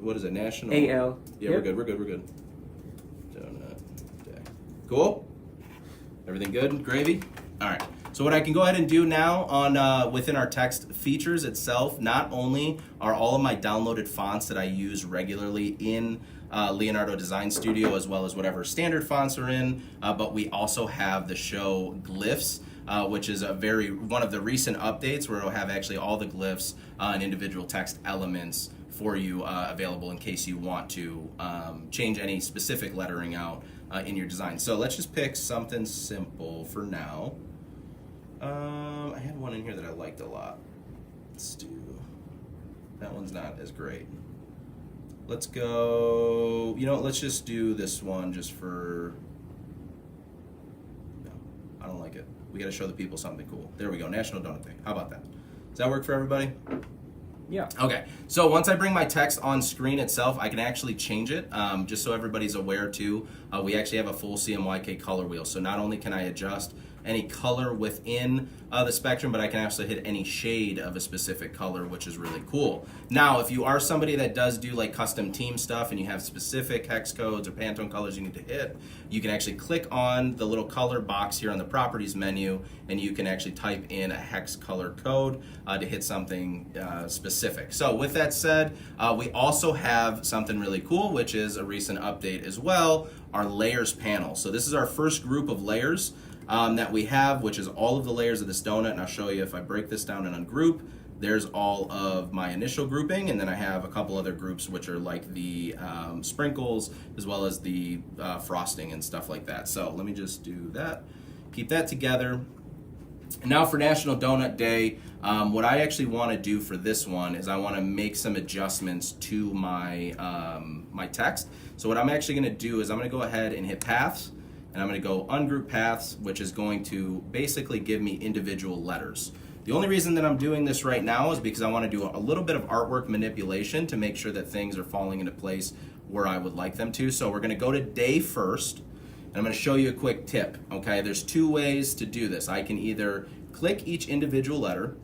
what is it, National? AL. Yeah, Yep. we're good. Donut Day. Cool? Everything good? Gravy? All right. So what I can go ahead and do now on within our text features itself, not only are all of my downloaded fonts that I use regularly in Leonardo Design Studio, as well as whatever standard fonts are in, but we also have the show Glyphs, which is one of the recent updates where it'll have actually all the glyphs and individual text elements for you available in case you want to change any specific lettering out in your design. So let's just pick something simple for now. I had one in here that I liked a lot. Let's do, that one's not as great. Let's go, you know, let's just do this one just for, no, I don't like it. We got to show the people something cool. There we go, National Donut Day. How about that? Does that work for everybody? Yeah. Okay, so once I bring my text on screen itself, I can actually change it, just so everybody's aware too. We actually have a full CMYK color wheel, so not only can I adjust any color within the spectrum, but I can actually hit any shade of a specific color, which is really cool. Now, if you are somebody that does do like custom team stuff and you have specific hex codes or Pantone colors you need to hit, you can actually click on the little color box here on the properties menu, and you can actually type in a hex color code to hit something specific. So with that said, we also have something really cool, which is a recent update as well, our layers panel. So this is our first group of layers that we have, which is all of the layers of this donut, and I'll show you if I break this down and ungroup. There's all of my initial grouping, and then I have a couple other groups which are like the sprinkles as well as the frosting and stuff like that. So let me just do that, keep that together. And now for National Donut Day, what I actually want to do for this one is I want to make some adjustments to my my text. So what I'm actually going to do is I'm going to go ahead and hit paths, and I'm going to go ungroup paths, which is going to basically give me individual letters. The only reason that I'm doing this right now is because I want to do a little bit of artwork manipulation to make sure that things are falling into place where I would like them to. So we're going to go to day first, and I'm going to show you a quick tip, okay? There's two ways to do this. I can either click each individual letter,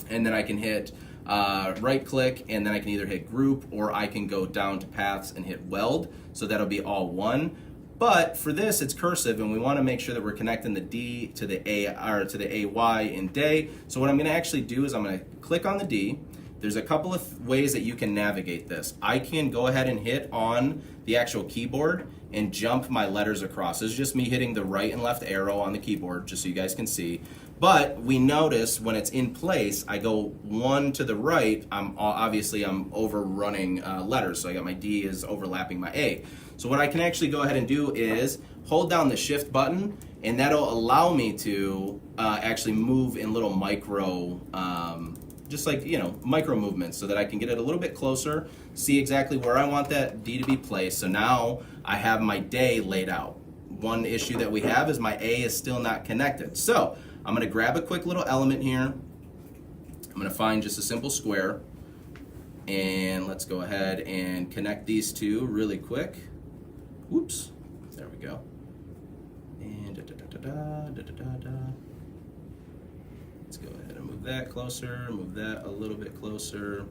and then I can hit right click, and then I can either hit group, or I can go down to paths and hit weld, so that'll be all one. But for this, it's cursive, and we want to make sure that we're connecting the D to the A, or to the AY in day. So what I'm going to actually do is I'm going to click on the D. There's a couple of ways that you can navigate this. I can go ahead and hit on the actual keyboard and jump my letters across. This is just me hitting the right and left arrow on the keyboard, just so you guys can see. But we notice when it's in place, I go one to the right, I'm overrunning letters. So I got my D is overlapping my A. So what I can actually go ahead and do is hold down the shift button, and that'll allow me to actually move in little micro, just like, you know, micro movements, so that I can get it a little bit closer, see exactly where I want that D to be placed. So now I have my day laid out. One issue that we have is my A is still not connected. So I'm going to grab a quick little element here. I'm going to find just a simple square, and let's go ahead and connect these two really quick. Whoops, there we go. And let's go ahead and move that closer, move that a little bit closer.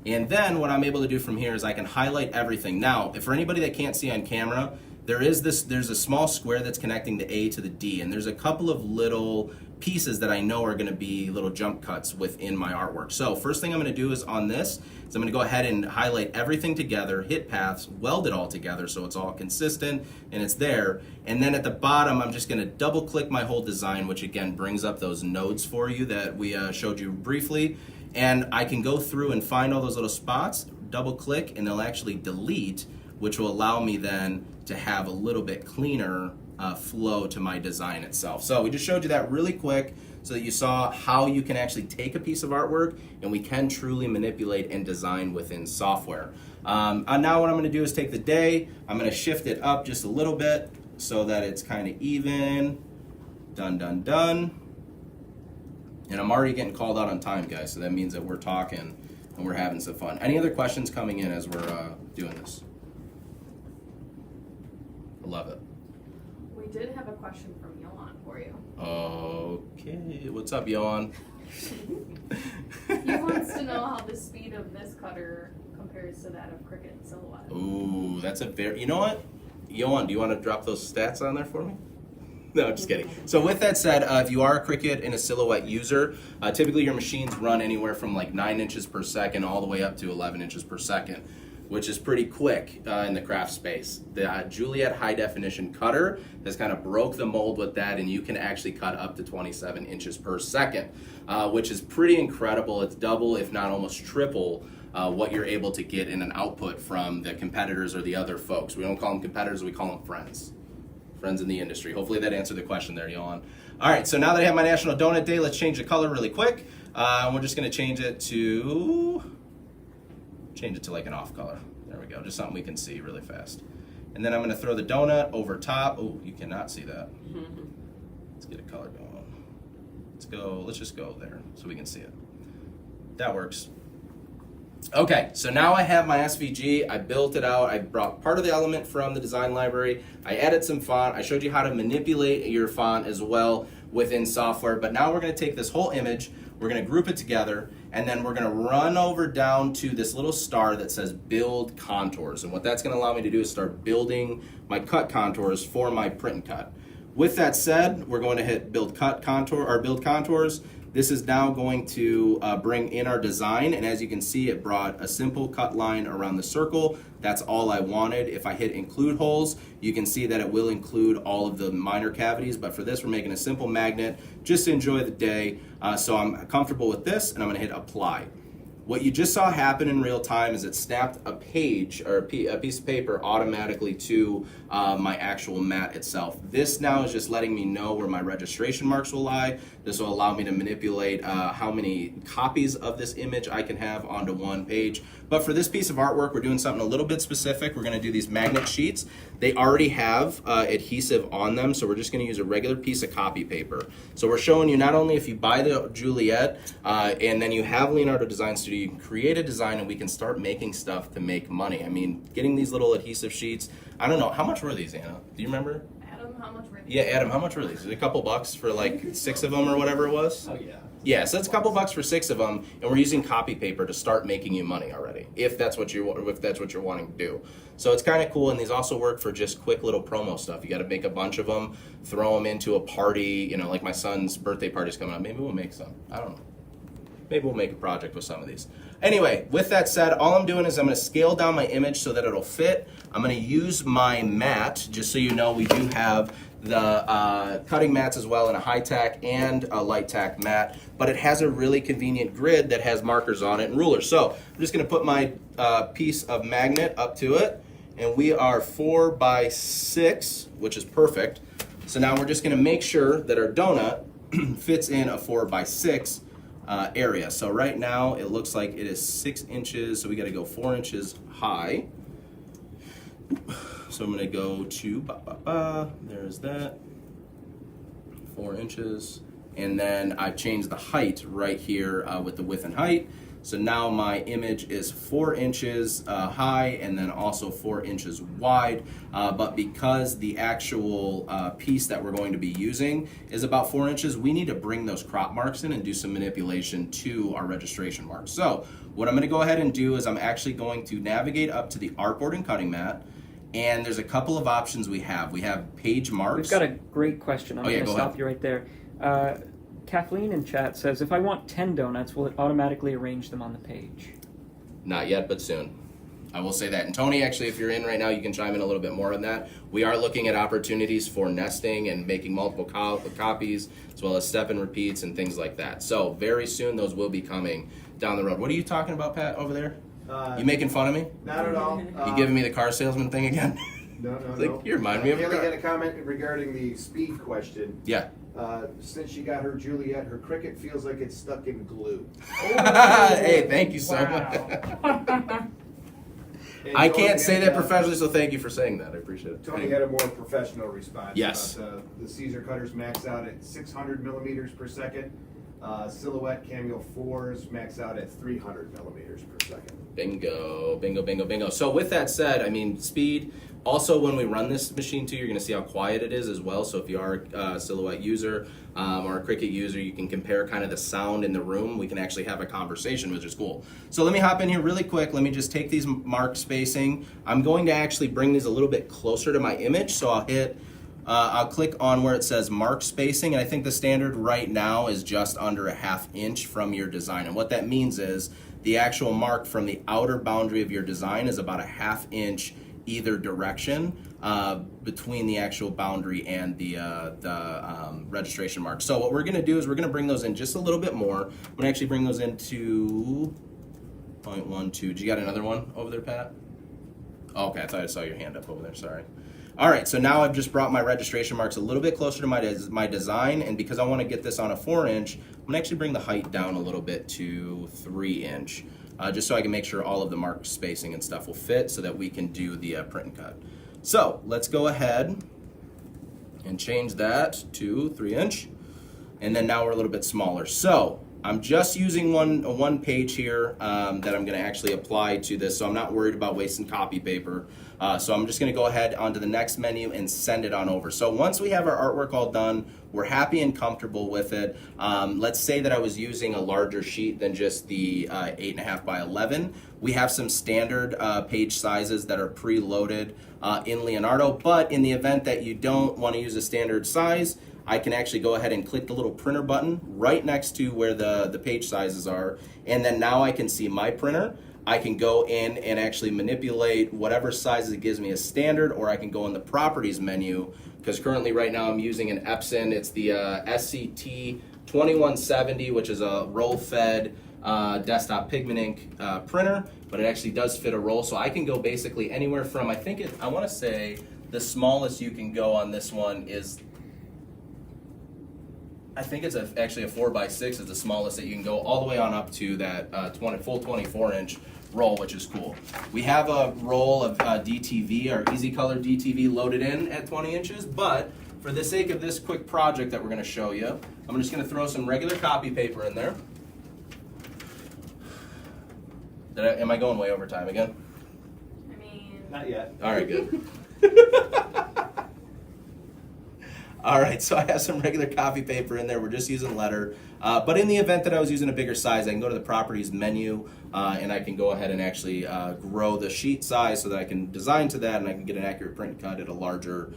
And then what I'm able to do from here is I can highlight everything. Now, if for anybody that can't see on camera, there's a small square that's connecting the A to the D, and there's a couple of little pieces that I know are going to be little jump cuts within my artwork. So first thing I'm going to do is on this, is I'm going to go ahead and highlight everything together, hit paths, weld it all together so it's all consistent and it's there. And then at the bottom, I'm just going to double click my whole design, which again brings up those nodes for you that we showed you briefly. And I can go through and find all those little spots, double click, and they'll actually delete, which will allow me then to have a little bit cleaner flow to my design itself. So we just showed you that really quick so that you saw how you can actually take a piece of artwork and we can truly manipulate and design within software. And now what I'm going to do is take the day, I'm going to shift it up just a little bit so that it's kind of even. Done, done, done. And I'm already getting called out on time, guys, so that means that we're talking and we're having some fun. Any other questions coming in as we're doing this? I love it. We did have a question from Johan for you. Okay, what's up, Johan? He wants to know how the speed of this cutter compares to that of Cricut and Silhouette. Ooh, that's a very, you know what? Johan, do you want to drop those stats on there for me? No, just kidding. So with that said, if you are a Cricut and a Silhouette user, typically your machines run anywhere from like 9 inches per second all the way up to 11 inches per second, which is pretty quick in the craft space. The Juliet high definition cutter has kind of broke the mold with that, and you can actually cut up to 27 inches per second, which is pretty incredible. It's double, if not almost triple, what you're able to get in an output from the competitors or the other folks. We don't call them competitors, we call them friends. Friends in the industry. Hopefully that answered the question there, Johan. All right, so now that I have my National Donut Day, let's change the color really quick. We're just going to change it to change it to like an off color. There we go, just something we can see really fast. And then I'm gonna throw the donut over top. Oh, you cannot see that. Let's get a color going. Let's just go there so we can see it. That works. Okay, so now I have my SVG, I built it out, I brought part of the element from the design library, I added some font, I showed you how to manipulate your font as well within software, but now we're gonna take this whole image, we're gonna group it together, and then we're gonna run over down to this little star that says build contours. And what that's gonna allow me to do is start building my cut contours for my print and cut. With that said, we're going to hit build contours. This is now going to bring in our design, and as you can see, it brought a simple cut line around the circle. That's all I wanted. If I hit include holes, you can see that it will include all of the minor cavities, but for this, we're making a simple magnet just to enjoy the day. So I'm comfortable with this, and I'm gonna hit apply. What you just saw happen in real time is it snapped a page or a piece of paper automatically to my actual mat itself. This now is just letting me know where my registration marks will lie. This will allow me to manipulate how many copies of this image I can have onto one page. But for this piece of artwork, we're doing something a little bit specific. We're gonna do these magnet sheets. They already have adhesive on them, so we're just gonna use a regular piece of copy paper. So we're showing you not only if you buy the Juliet and then you have Leonardo Design Studio, you can create a design and we can start making stuff to make money. I mean, getting these little adhesive sheets, I don't know, how much were these, Anna? Do you remember? Adam, how much were these? Yeah, Adam, how much were these? Is it a couple bucks for like 6 of them or whatever it was? Oh, yeah. Yeah, so it's a couple bucks for 6 of them, and we're using copy paper to start making you money already, if that's what you're wanting to do. So it's kind of cool, and these also work for just quick little promo stuff. You got to make a bunch of them, throw them into a party. You know, like my son's birthday party's coming up. Maybe we'll make some. I don't know. Maybe we'll make a project with some of these. Anyway, with that said, all I'm doing is I'm going to scale down my image so that it'll fit. I'm going to use my mat, just so you know we do have the cutting mats as well in a high tack and a light tack mat, but it has a really convenient grid that has markers on it and rulers. So I'm just going to put my piece of magnet up to it, and we are 4 by 6, which is perfect. So now we're just going to make sure that our donut fits in a 4 by 6 area. So right now it looks like it is 6 inches, so we got to go 4 inches high. So I'm going to go to, there's that, 4 inches. And then I've changed the height right here with the width and height. So now my image is 4 inches high and then also 4 inches wide. But because the actual piece that we're going to be using is about 4 inches, we need to bring those crop marks in and do some manipulation to our registration marks. So what I'm going to go ahead and do is I'm actually going to navigate up to the artboard and cutting mat. And there's a couple of options we have. We have page marks. We've got a great question. I'm going to stop you right there. Kathleen in chat says, if I want 10 donuts, will it automatically arrange them on the page? Not yet, but soon. I will say that. And Tony, actually, if you're in right now, you can chime in a little bit more on that. We are looking at opportunities for nesting and making multiple copies, as well as step and repeats and things like that. So very soon, those will be coming down the road. What are you talking about, Pat, over there? You making fun of me? Not at all. You giving me the car salesman thing again? No. Like, you remind me of a Haley car. had a comment regarding the speed question. Yeah. Since she got her Juliet, her Cricut feels like it's stuck in glue. Hey, thank you so much. And I Tony can't say had, that professionally, so thank you for saying that. I appreciate it. Tony had a more professional response. Yes. The Caesar cutters max out at 600 millimeters per second. Silhouette Cameo 4s max out at 300 millimeters per second. Bingo, bingo, bingo, bingo. So with that said, I mean, speed. Also, when we run this machine too, you're going to see how quiet it is as well. So if you are a Silhouette user or a Cricut user, you can compare kind of the sound in the room. We can actually have a conversation, which is cool. So let me hop in here really quick. Let me just take these mark spacing. I'm going to actually bring these a little bit closer to my image. So I'll click on where it says mark spacing, and I think the standard right now is just under a 1/2 inch from your design. And what that means is the actual mark from the outer boundary of your design is about a 1/2 inch either direction between the actual boundary and the registration mark. So what we're going to do is we're going to bring those in just a little bit more. I'm going to actually bring those into 0.12. Did you got another one over there, Pat? Oh, okay, I thought I saw your hand up over there. Sorry. All right, so now I've just brought my registration marks a little bit closer to my design, and because I want to get this on a 4 inch, I'm going to actually bring the height down a little bit to 3 inch. just so I can make sure all of the mark spacing and stuff will fit so that we can do the print and cut. So let's go ahead and change that to 3-inch, and then now we're a little bit smaller. So I'm just using one page here that I'm going to actually apply to this, so I'm not worried about wasting copy paper. So I'm just going to go ahead onto the next menu and send it on over. So once we have our artwork all done, we're happy and comfortable with it. Let's say that I was using a larger sheet than just the 8.5 by 11. We have some standard page sizes that are preloaded in Leonardo, but in the event that you don't want to use a standard size, I can actually go ahead and click the little printer button right next to where the page sizes are, and then now I can see my printer. I can go in and actually manipulate whatever size it gives me as standard, or I can go in the properties menu, because currently right now I'm using an Epson. It's the SCT 2170, which is a roll-fed desktop pigment ink printer, but it actually does fit a roll, so I can go basically anywhere from, I want to say the smallest you can go on this one is, I think it's actually a 4x6 is the smallest that you can go, all the way on up to that full 24-inch roll, which is cool. We have a roll of DTV, our Easy Color DTV, loaded in at 20 inches, but for the sake of this quick project that we're going to show you, I'm just going to throw some regular copy paper in there. Am I going way over time again? I mean, Not yet. All right, good. All right, so I have some regular copy paper in there. We're just using letter. But in the event that I was using a bigger size, I can go to the properties menu and I can go ahead and actually grow the sheet size so that I can design to that and I can get an accurate print cut at a larger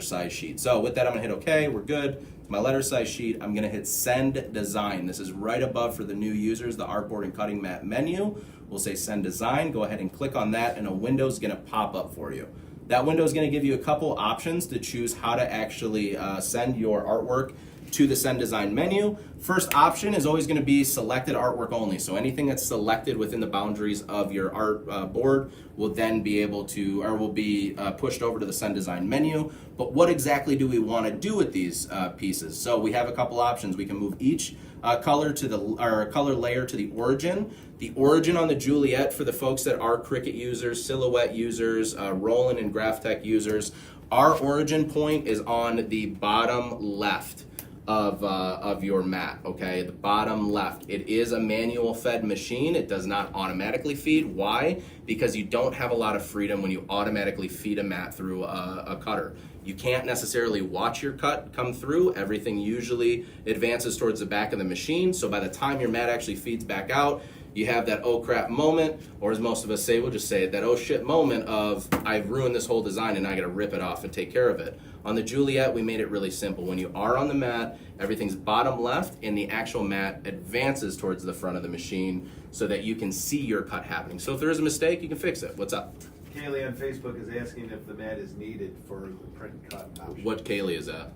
size sheet. So with that, I'm gonna hit OK, we're good. My letter size sheet, I'm gonna hit Send Design. This is right above for the new users, the Artboard and Cutting Mat menu. We'll say Send Design. Go ahead and click on that and a window is gonna pop up for you. That window is going to give you a couple options to choose how to actually send your artwork to the Send Design menu. First option is always going to be selected artwork only. So anything that's selected within the boundaries of your art board will then be able to, or will be pushed over to the Send Design menu. But what exactly do we want to do with these pieces? So we have a couple options. We can move each color to color layer to the origin. The origin on the Juliet, for the folks that are Cricut users, Silhouette users, Roland and Graphtec users, our origin point is on the bottom left of your mat, okay? The bottom left. It is a manual fed machine. It does not automatically feed. Why? Because you don't have a lot of freedom when you automatically feed a mat through a cutter. You can't necessarily watch your cut come through. Everything usually advances towards the back of the machine, so by the time your mat actually feeds back out, you have that oh crap moment, or as most of us say, we'll just say it, that oh shit moment of I've ruined this whole design and I gotta rip it off and take care of it. On the Juliet, we made it really simple. When you are on the mat, everything's bottom left and the actual mat advances towards the front of the machine so that you can see your cut happening. So if there is a mistake, you can fix it. What's up? Kaylee on Facebook is asking if the mat is needed for the print and cut option. What Kaylee is that?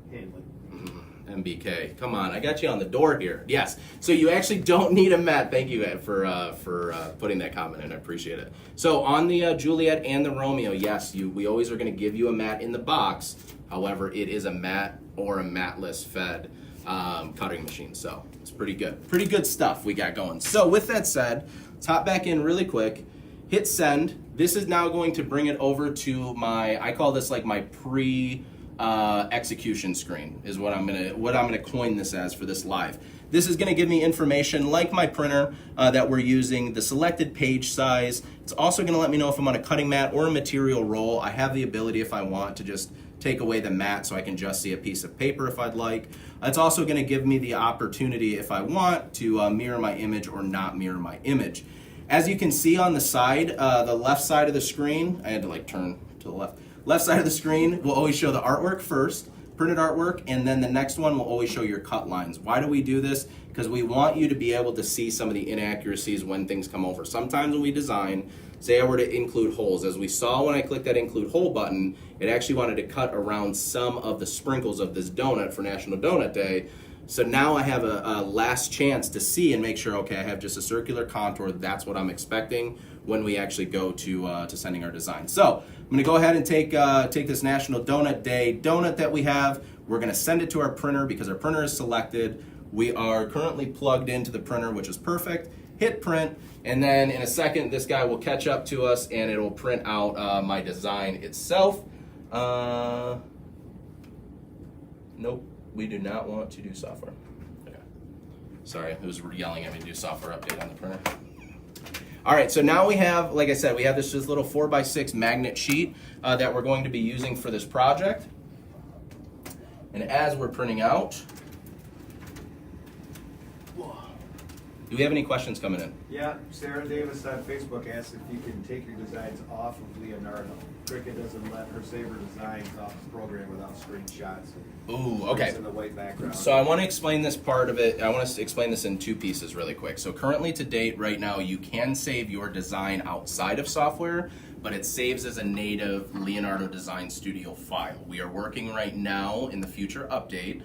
Handling. MBK. Come on, I got you on the door here. Yes. So you actually don't need a mat. Thank you for putting that comment in. I appreciate it. So on the Juliet and the Romeo, yes, we always are going to give you a mat in the box. However, it is a mat or a matless fed cutting machine. So it's pretty good. Pretty good stuff we got going. So with that said, let's hop back in really quick. Hit send. This is now going to bring it over to I call this like my execution screen is what I'm gonna coin this as for this live. This is gonna give me information like my printer that we're using, the selected page size. It's also gonna let me know if I'm on a cutting mat or a material roll. I have the ability if I want to just take away the mat so I can just see a piece of paper if I'd like. It's also gonna give me the opportunity if I want to mirror my image or not mirror my image. As you can see on the side, the left side of the screen, I had to like turn to the left. Left side of the screen will always show the artwork first, printed artwork, and then the next one will always show your cut lines. Why do we do this? Because we want you to be able to see some of the inaccuracies when things come over. Sometimes when we design, say I were to include holes, as we saw when I clicked that include hole button, it actually wanted to cut around some of the sprinkles of this donut for National Donut Day. So now I have a last chance to see and make sure, okay, I have just a circular contour. That's what I'm expecting when we actually go to sending our design. So I'm gonna go ahead and take this National Donut Day donut that we have. We're gonna send it to our printer because our printer is selected. We are currently plugged into the printer, which is perfect. hit print, and then in a second this guy will catch up to us and it will print out my design itself. Nope, we do not want to do software. Okay. Sorry, it was yelling at me to do software update on the printer. All right, so now we have, like I said, we have this little 4x6 magnet sheet that we're going to be using for this project. And as we're printing out, do we have any questions coming in? Yeah, Sarah Davis on Facebook asked if you can take your designs off of Leonardo. Cricut doesn't let her save her designs off the program without screenshots. Ooh, okay. It's in the white background. So I want to explain this part of it. I want to explain this in two pieces really quick. So currently to date, right now, you can save your design outside of software, but it saves as a native Leonardo Design Studio file. We are working right now in the future update.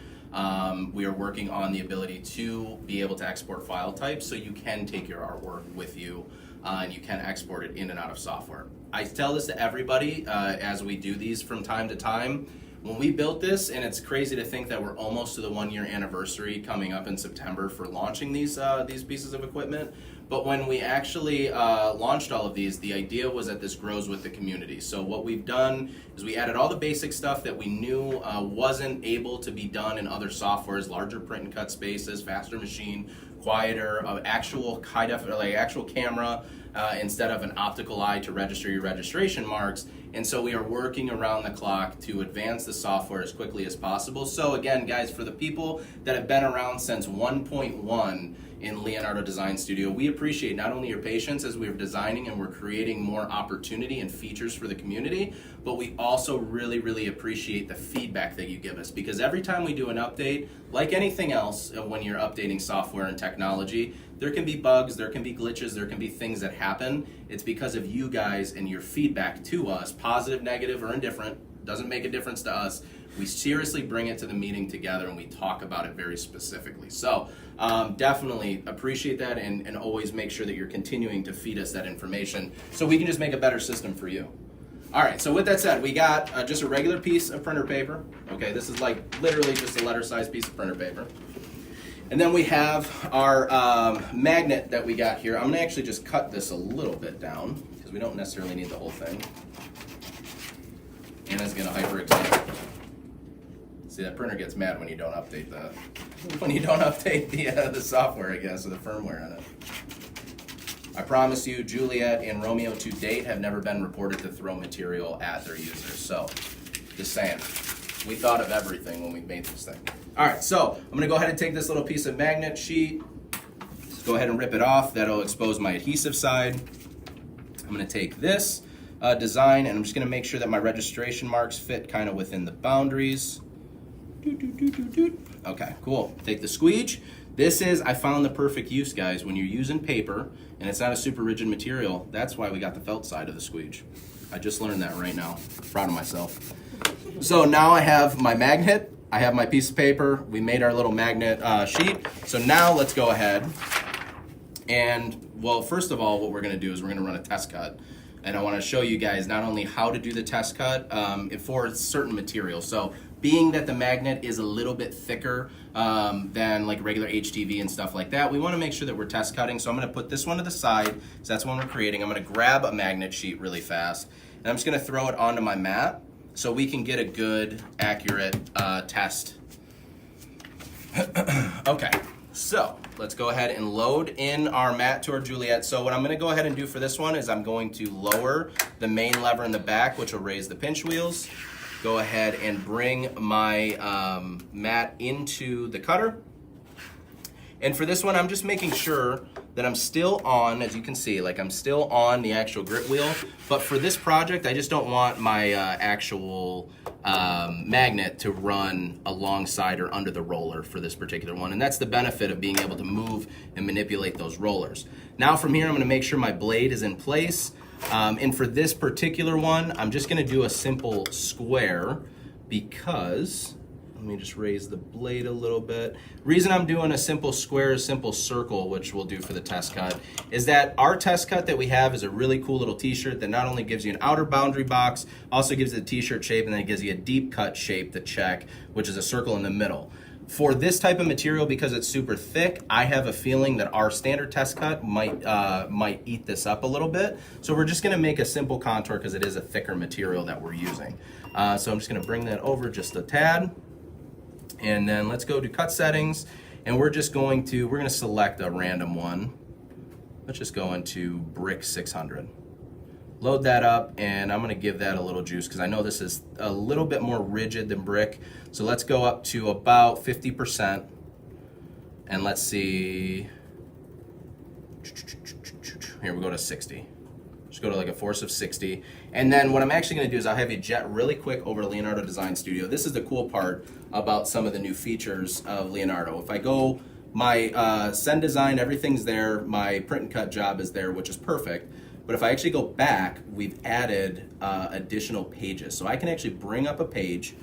We are working on the ability to be able to export file types so you can take your artwork with you and you can export it in and out of software. I tell this to everybody as we do these from time to time. When we built this, and it's crazy to think that we're almost to the 1-year anniversary coming up in September for launching these pieces of equipment, but when we actually launched all of these, the idea was that this grows with the community. So what we've done is we added all the basic stuff that we knew wasn't able to be done in other softwares, larger print and cut spaces, faster machine, quieter, actual high def, like actual camera, instead of an optical eye to register your registration marks. And so we are working around the clock to advance the software as quickly as possible. So again, guys, for the people that have been around since 1.1 in Leonardo Design Studio, we appreciate not only your patience as we're designing and we're creating more opportunity and features for the community, but we also really, really appreciate the feedback that you give us, because every time we do an update, like anything else, when you're updating software and technology, there can be bugs, there can be glitches, there can be things that happen. It's because of you guys and your feedback to us, positive, negative, or indifferent, doesn't make a difference to us. We seriously bring it to the meeting together and we talk about it very specifically. So definitely appreciate that, and always make sure that you're continuing to feed us that information so we can just make a better system for you. All right, so with that said, we got just a regular piece of printer paper. Okay, this is like literally just a letter-sized piece of printer paper. And then we have our magnet that we got here. I'm gonna actually just cut this a little bit down because we don't necessarily need the whole thing. Anna's gonna hyper-examine. See, that printer gets mad when you don't update the software, I guess, or the firmware on it. I promise you, Juliet and Romeo to date have never been reported to throw material at their users. So, just saying, we thought of everything when we made this thing. All right, so I'm gonna go ahead and take this little piece of magnet sheet. Just go ahead and rip it off. That'll expose my adhesive side. I'm gonna take this design, and I'm just gonna make sure that my registration marks fit kind of within the boundaries. Okay, cool. Take the squeege. This is, I found the perfect use, guys. When you're using paper and it's not a super rigid material, that's why we got the felt side of the squeege. I just learned that right now. Proud of myself. So now I have my magnet, I have my piece of paper, we made our little magnet sheet. So now let's go ahead and, well, first of all, what we're gonna do is we're gonna run a test cut. And I wanna show you guys not only how to do the test cut for certain materials. So being that the magnet is a little bit thicker than like regular HTV and stuff like that, we wanna make sure that we're test cutting. So I'm gonna put this one to the side, so that's one we're creating. I'm gonna grab a magnet sheet really fast, and I'm just gonna throw it onto my mat so we can get a good, accurate test. Okay, so let's go ahead and load in our mat to our Juliet. So what I'm gonna go ahead and do for this one is I'm going to lower the main lever in the back, which will raise the pinch wheels. Go ahead and bring my mat into the cutter. And for this one, I'm just making sure that I'm still on, as you can see, like I'm still on the actual grip wheel. But for this project, I just don't want my actual magnet to run alongside or under the roller for this particular one. And that's the benefit of being able to move and manipulate those rollers. Now from here, I'm gonna make sure my blade is in place. And for this particular one, I'm just gonna do a simple square because, let me just raise the blade a little bit. Reason I'm doing a simple square, a simple circle, which we'll do for the test cut, is that our test cut that we have is a really cool little t-shirt that not only gives you an outer boundary box, also gives it a t-shirt shape, and then it gives you a deep cut shape to check, which is a circle in the middle. For this type of material, because it's super thick, I have a feeling that our standard test cut might eat this up a little bit. So we're just gonna make a simple contour because it is a thicker material that we're using. So I'm just gonna bring that over just a tad. And then let's go to cut settings. And we're gonna select a random one. Let's just go into brick 600. Load that up, and I'm gonna give that a little juice because I know this is a little bit more rigid than brick. So let's go up to about 50%, and let's see, here we go to 60. Just go to like a force of 60. And then what I'm actually gonna do is I'll have you jet really quick over to Leonardo Design Studio. This is the cool part about some of the new features of Leonardo. If I go, my send design, everything's there, my print and cut job is there, which is perfect. But if I actually go back, we've added additional pages. So I can actually bring up a page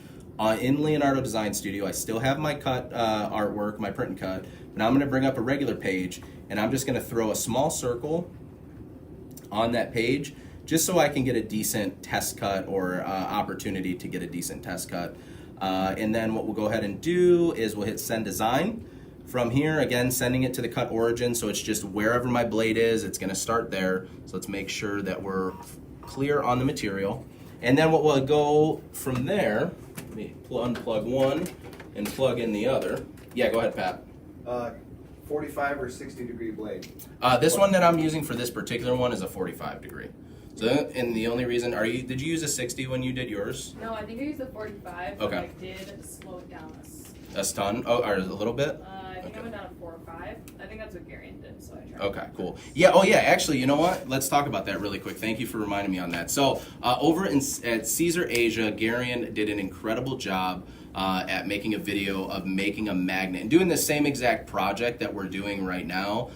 in Leonardo Design Studio. I still have my cut artwork, my print and cut, but now I'm gonna bring up a regular page, and I'm just gonna throw a small circle on that page, just so I can get a decent test cut or opportunity to get a decent test cut. And then what we'll go ahead and do is we'll hit send design. From here, again, sending it to the cut origin, so it's just wherever my blade is, it's gonna start there. So let's make sure that we're clear on the material. And then what we'll go from there, let me unplug one and plug in the other. Yeah, go ahead, Pat. 45 or 60 degree blade. This one that I'm using for this particular one is a 45 degree. So, and the only reason, did you use a 60 when you did yours? No, I think I used a 45, but I did slow it down a ton? Oh, or a little bit? I think I went down to 4 or 5. I think that's what Garion did, so I tried. Okay, cool. Yeah, oh yeah, actually, you know what? Let's talk about that really quick. Thank you for reminding me on that. So, over at Caesar Asia, Garion did an incredible job at making a video of making a magnet and doing the same exact project that we're doing right now.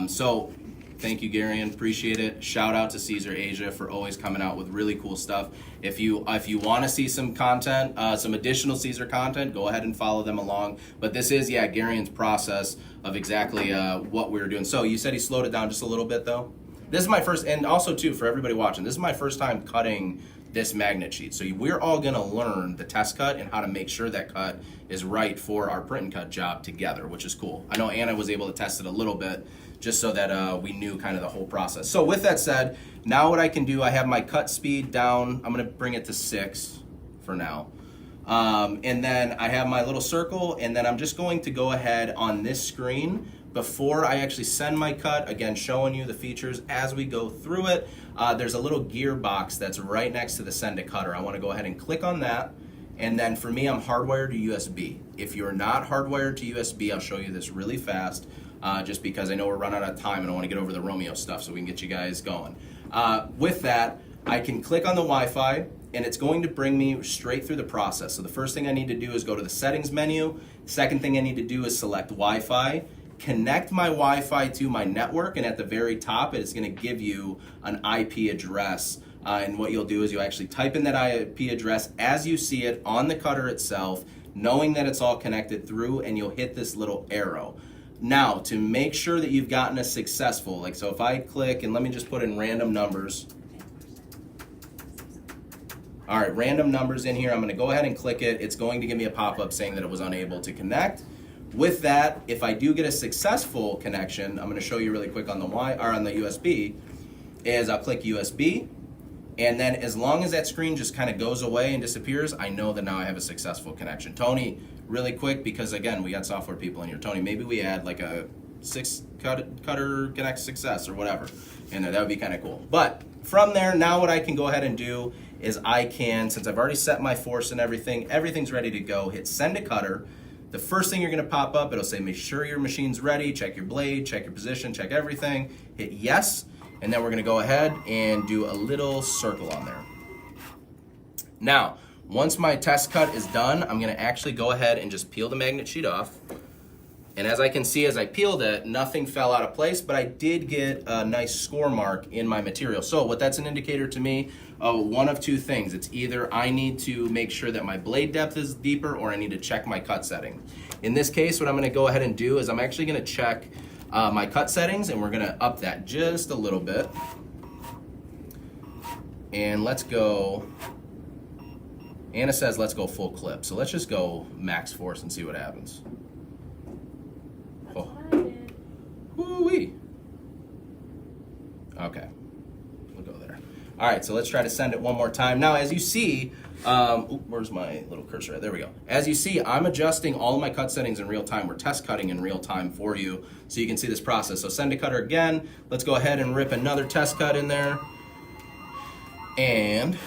So, thank you, Garion. Appreciate it. Shout out to Caesar Asia for always coming out with really cool stuff. If you want to see some content, some additional Caesar content, go ahead and follow them along. But this is, yeah, Garion's process of exactly what we were doing. So you said he slowed it down just a little bit, though? This is my first, and also, too, for everybody watching, this is my first time cutting this magnet sheet. So we're all going to learn the test cut and how to make sure that cut is right for our print and cut job together, which is cool. I know Anna was able to test it a little bit, just so that we knew kind of the whole process. So with that said, now what I can do, I have my cut speed down. I'm gonna bring it to 6 for now. And then I have my little circle, and then I'm just going to go ahead on this screen before I actually send my cut, again, showing you the features as we go through it. There's a little gearbox that's right next to the send to cutter. I wanna go ahead and click on that. And then for me, I'm hardwired to USB. If you're not hardwired to USB, I'll show you this really fast. Just because I know we're running out of time and I want to get over the Romeo stuff so we can get you guys going. With that, I can click on the Wi-Fi and it's going to bring me straight through the process. So the first thing I need to do is go to the settings menu. Second thing I need to do is select Wi-Fi, connect my Wi-Fi to my network, and at the very top, it's going to give you an IP address. And what you'll do is you'll actually type in that IP address as you see it on the cutter itself, knowing that it's all connected through, and you'll hit this little arrow. Now, to make sure that you've gotten a successful, like, so if I click, and let me just put in random numbers. All right, random numbers in here. I'm gonna go ahead and click it. It's going to give me a pop-up saying that it was unable to connect. With that, if I do get a successful connection, I'm gonna show you really quick on the on the USB, is I'll click USB, and then as long as that screen just kind of goes away and disappears, I know that now I have a successful connection. Tony, really quick, because again, we got software people in here. Tony, maybe we add like a 6 cutter connect success or whatever, and that would be kind of cool. But from there, now what I can go ahead and do is I can, since I've already set my force and everything, everything's ready to go, hit send to cutter. The first thing you're gonna pop up, it'll say make sure your machine's ready, check your blade, check your position, check everything, hit yes, and then we're gonna go ahead and do a little circle on there. Now, once my test cut is done, I'm gonna actually go ahead and just peel the magnet sheet off. And as I can see, as I peeled it, nothing fell out of place, but I did get a nice score mark in my material. So what that's an indicator to me, one of two things. It's either I need to make sure that my blade depth is deeper, or I need to check my cut setting. In this case, what I'm gonna go ahead and do is I'm actually gonna check my cut settings, and we're gonna up that just a little bit. And let's go Anna says let's go full clip. So let's just go max force and see what happens. That's Oh. what I did. Woo-wee. Okay, we'll go there. All right, so let's try to send it one more time. Now, as you see, where's my little cursor? There we go. As you see, I'm adjusting all of my cut settings in real time. We're test cutting in real time for you, so you can see this process. So send to cutter again. Let's go ahead and rip another test cut in there. And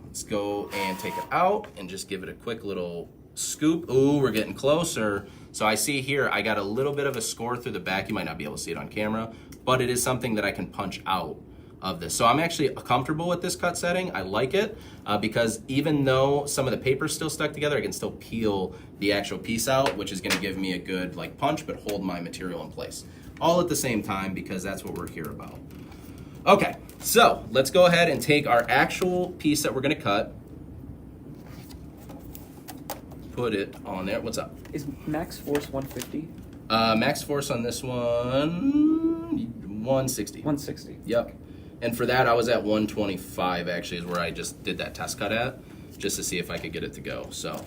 let's go and take it out and just give it a quick little scoop. Ooh, we're getting closer. So I see here, I got a little bit of a score through the back. You might not be able to see it on camera, but it is something that I can punch out of this. So I'm actually comfortable with this cut setting. I like it because even though some of the paper's still stuck together, I can still peel the actual piece out, which is gonna give me a good like punch, but hold my material in place. All at the same time, because that's what we're here about. Okay, so let's go ahead and take our actual piece that we're gonna cut, put it on there. What's up? Is max force 150? Max force on this one, 160. 160. Yep. And for that, I was at 125 actually is where I just did that test cut at, just to see if I could get it to go. So,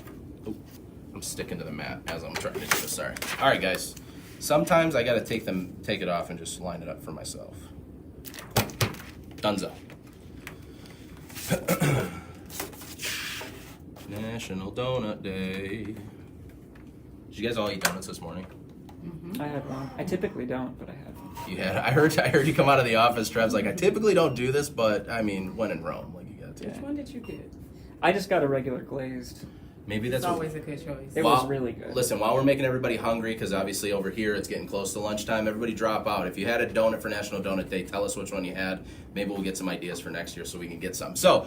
I'm sticking to the mat as I'm trying to do this, sorry. All right, guys. Sometimes I gotta take it off and just line it up for myself. Dunzo. National Donut Day. Did you guys all eat donuts this morning? I had one. I typically don't, but I had one. You had. I heard you come out of the office. Trev's like, I typically don't do this, but I mean, when in Rome, like you got to. Which one did you get? I just got a regular glazed. Maybe It's that's always a good choice. It was really good. Listen, while we're making everybody hungry, because obviously over here it's getting close to lunchtime, everybody drop out. If you had a donut for National Donut Day, tell us which one you had. Maybe we'll get some ideas for next year so we can get some. So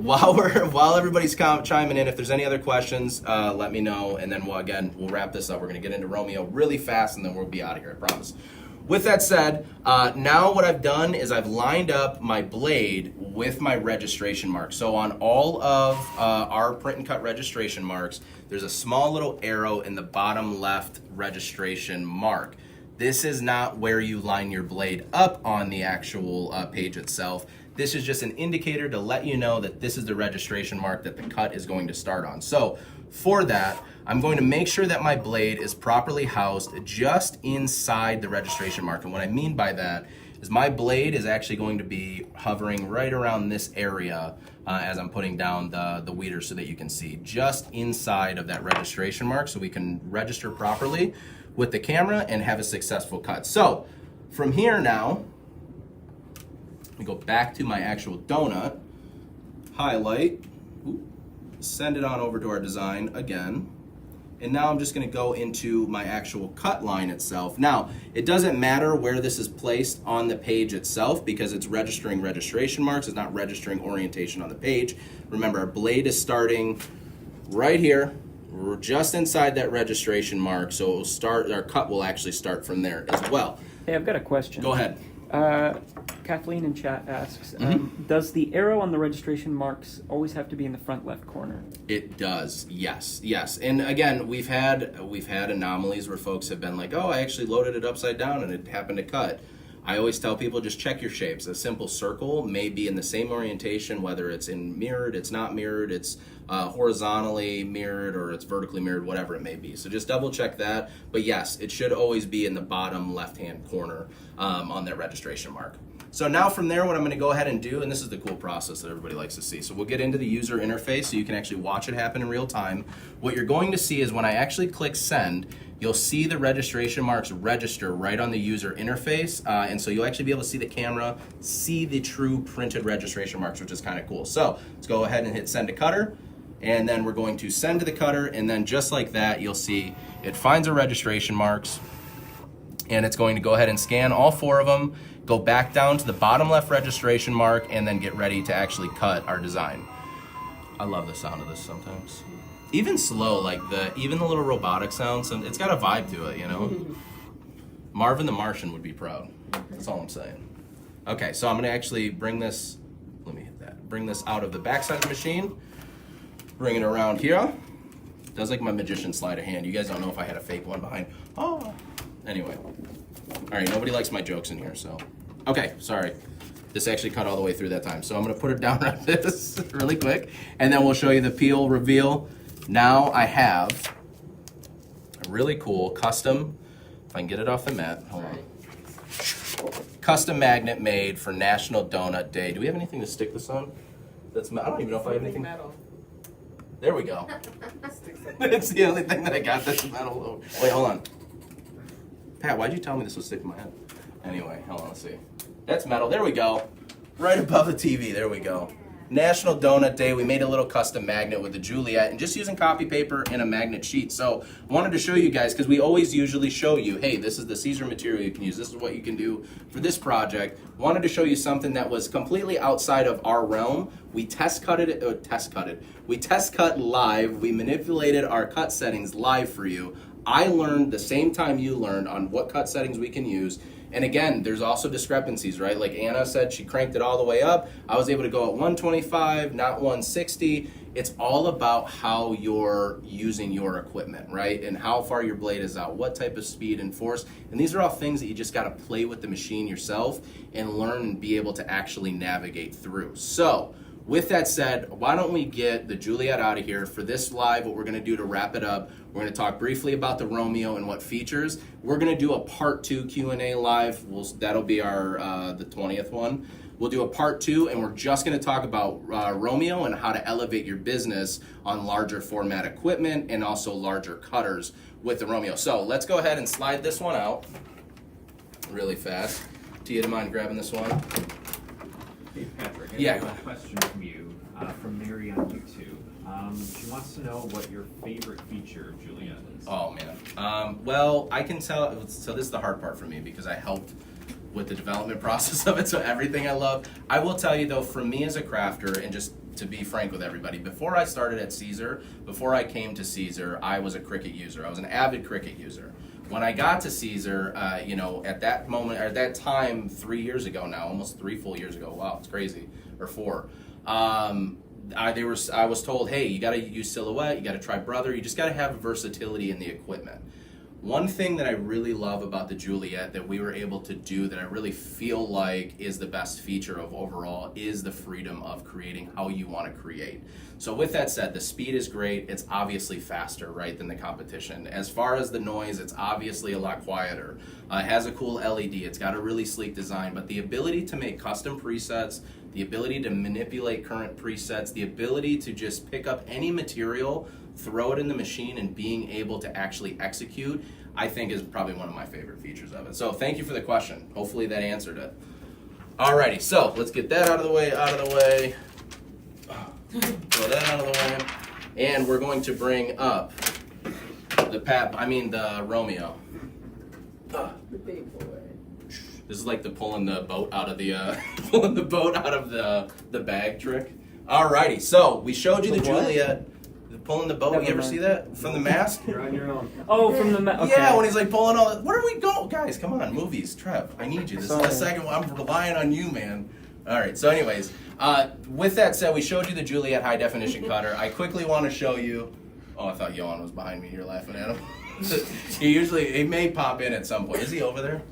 while everybody's chiming in, if there's any other questions, let me know, and then we'll wrap this up. We're gonna get into Romeo really fast, and then we'll be out of here. I promise. With that said, now what I've done is I've lined up my blade with my registration mark. So on all of our print and cut registration marks, there's a small little arrow in the bottom left registration mark. This is not where you line your blade up on the actual page itself. This is just an indicator to let you know that this is the registration mark that the cut is going to start on. So for that, I'm going to make sure that my blade is properly housed just inside the registration mark. And what I mean by that is my blade is actually going to be hovering right around this area as I'm putting down the weeder so that you can see just inside of that registration mark so we can register properly with the camera and have a successful cut. So from here now, we go back to my actual donut, highlight, send it on over to our design again. And now I'm just gonna go into my actual cut line itself. Now, it doesn't matter where this is placed on the page itself because it's registering registration marks, it's not registering orientation on the page. Remember, our blade is starting right here. We're just inside that registration mark, so it will start, our cut will actually start from there as well. Hey, I've got a question. Go ahead. Kathleen in chat asks, does the arrow on the registration marks always have to be in the front left corner? It does, yes. And again, we've had anomalies where folks have been like, oh, I actually loaded it upside down and it happened to cut. I always tell people just check your shapes. A simple circle may be in the same orientation, whether it's in mirrored, it's not mirrored, it's horizontally mirrored, or it's vertically mirrored, whatever it may be. So just double check that. But yes, it should always be in the bottom left-hand corner on that registration mark. So now from there, what I'm gonna go ahead and do, and this is the cool process that everybody likes to see. So we'll get into the user interface so you can actually watch it happen in real time. What you're going to see is when I actually click send, you'll see the registration marks register right on the user interface. And so you'll actually be able to see the camera, see the true printed registration marks, which is kind of cool. So let's go ahead and hit send to cutter. And then we're going to send to the cutter. And then just like that, you'll see it finds our registration marks. And it's going to go ahead and scan all 4 of them, go back down to the bottom left registration mark, and then get ready to actually cut our design. I love the sound of this sometimes. Even slow, like even the little robotic sounds, it's got a vibe to it, you know? Marvin the Martian would be proud. That's all I'm saying. Okay, so I'm gonna actually bring this, let me hit that, bring this out of the backside of the machine, bring it around here. Does like my magician sleight of hand. You guys don't know if I had a fake one behind. Oh, anyway. All right, nobody likes my jokes in here, so. Okay, sorry. This actually cut all the way through that time. So I'm gonna put it down like this really quick, and then we'll show you the peel reveal. Now I have a really cool custom, if I can get it off the mat, hold on. Custom magnet made for National Donut Day. Do we have anything to stick this on? I don't even know if I have anything. Metal. There we go. It's the only thing that I got that's metal. Wait, hold on. Pat, why'd you tell me this was sticking to my head? Anyway, hold on, let's see. That's metal. There we go. Right above the TV. There we go. National Donut Day. We made a little custom magnet with the Juliet and just using copy paper and a magnet sheet. So I wanted to show you guys, because we always usually show you, hey, this is the Caesar material you can use. This is what you can do for this project. Wanted to show you something that was completely outside of our realm. We test cut live. We manipulated our cut settings live for you. I learned the same time you learned on what cut settings we can use. And again, there's also discrepancies, right? Like Anna said, she cranked it all the way up. I was able to go at 125, not 160. It's all about how you're using your equipment, right? And how far your blade is out, what type of speed and force. And these are all things that you just gotta play with the machine yourself and learn and be able to actually navigate through. So, with that said, why don't we get the Juliet out of here for this live? What we're gonna do to wrap it up, we're gonna talk briefly about the Romeo and what features. We're gonna do a part 2 Q&A live. That'll be our the 20th one. We'll do a part 2, and we're just gonna talk about Romeo and how to elevate your business on larger format equipment and also larger cutters with the Romeo. So let's go ahead and slide this one out really fast. Tia, do you mind grabbing this one? Hey Patrick, I Yeah. have a question from you, from Mary on YouTube. She wants to know what your favorite feature of Juliet is. Oh man. Well, I can tell. So this is the hard part for me because I helped with the development process of it. So everything I love. I will tell you though, for me as a crafter, and just to be frank with everybody, before I started at Caesar, before I came to Caesar, I was a Cricut user. I was an avid Cricut user. When I got to Caesar, at that moment, or at that time, 3 years ago now, almost 3 full years ago. Wow, it's crazy, or 4. I was told, hey, you got to use Silhouette, you got to try Brother, you just got to have versatility in the equipment. One thing that I really love about the Juliet that we were able to do that I really feel like is the best feature of overall is the freedom of creating how you want to create. So with that said, the speed is great. It's obviously faster, right, than the competition. As far as the noise, it's obviously a lot quieter. It has a cool LED. It's got a really sleek design, but the ability to make custom presets, the ability to manipulate current presets, the ability to just pick up any material, throw it in the machine, and being able to actually execute, I think is probably one of my favorite features of it. So thank you for the question. Hopefully that answered it. Alrighty, so let's get that out of the way. Throw that out of the way. And we're going to bring up the Romeo. The big boy. This is like the pulling the boat out of the the bag trick. Alrighty, so we showed you the The what? Juliet. Pulling the boat, Never you ever mind. see that? From The Mask? You're on your own. Oh, from the okay. Yeah, when he's like pulling all that. Where do we go? Guys, come on, movies. Trev, I need you. This is the Sorry. second one. I'm relying on you, man. Alright, so anyways, with that said, we showed you the Juliet high definition cutter. I quickly want to show you. Oh, I thought Johan was behind me. You're laughing at him. He may pop in at some point. Is he over there?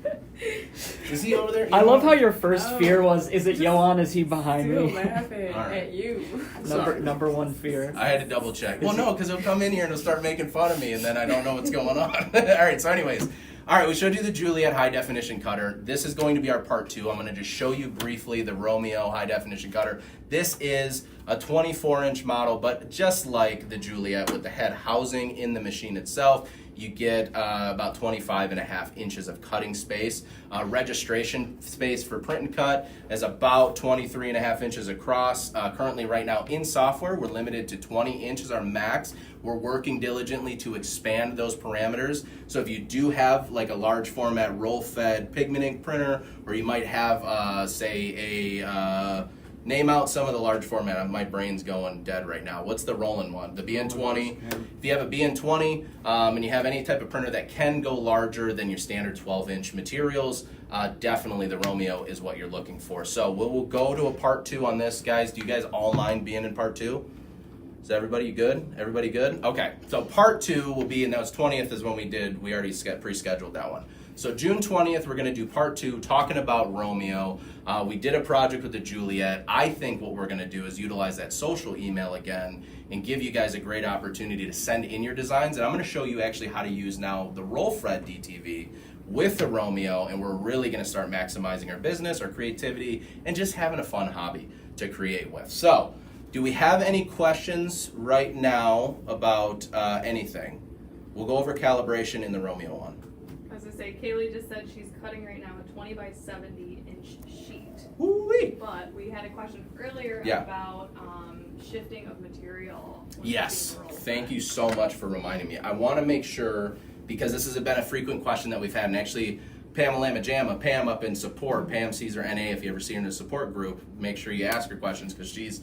Is he over there? I love how your first Oh. fear was, is it Johan? Is he behind Still me? laughing All right. at you. Sorry. Number one fear. I had to double check. Well, no, because he'll come in here and he'll start making fun of me, and then I don't know what's going on. All right, so anyways. All right, we showed you the Juliet high definition cutter. This is going to be our part 2. I'm going to just show you briefly the Romeo high definition cutter. This is a 24-inch model, but just like the Juliet with the head housing in the machine itself, you get about 25.5 inches of cutting space. Registration space for print and cut is about 23.5 inches across. Currently right now in software, we're limited to 20 inches our max. We're working diligently to expand those parameters. So if you do have like a large format roll-fed pigment ink printer, or you might have, say, a name out some of the large format. My brain's going dead right now. What's the Roland one? The BN20. If you have a BN20 and you have any type of printer that can go larger than your standard 12-inch materials, definitely the Romeo is what you're looking for. So we'll go to a part 2 on this, guys. Do you guys all mind being in part 2? Is everybody good? Everybody good? Okay, so part 2 will be, and that was 20th is when we already pre-scheduled that one. So June 20th, we're going to do part 2, talking about Romeo. We did a project with the Juliet. I think what we're going to do is utilize that social email again and give you guys a great opportunity to send in your designs. And I'm going to show you actually how to use now the roll Fred DTV with the Romeo, and we're really going to start maximizing our business, our creativity, and just having a fun hobby to create with. So, do we have any questions right now about anything? We'll go over calibration in the Romeo one. I was gonna say, Kaylee just said she's cutting right now a 20 by 70 inch sheet. Woo-wee. But we had a question earlier Yeah. about shifting of material. when Yes, it's being rolled. thank you so much for reminding me. I want to make sure, because this has been a frequent question that we've had, and actually Pam Lamajama, Pam up in support, Pam Caesar NA, if you ever see her in the support group, make sure you ask her questions, because she's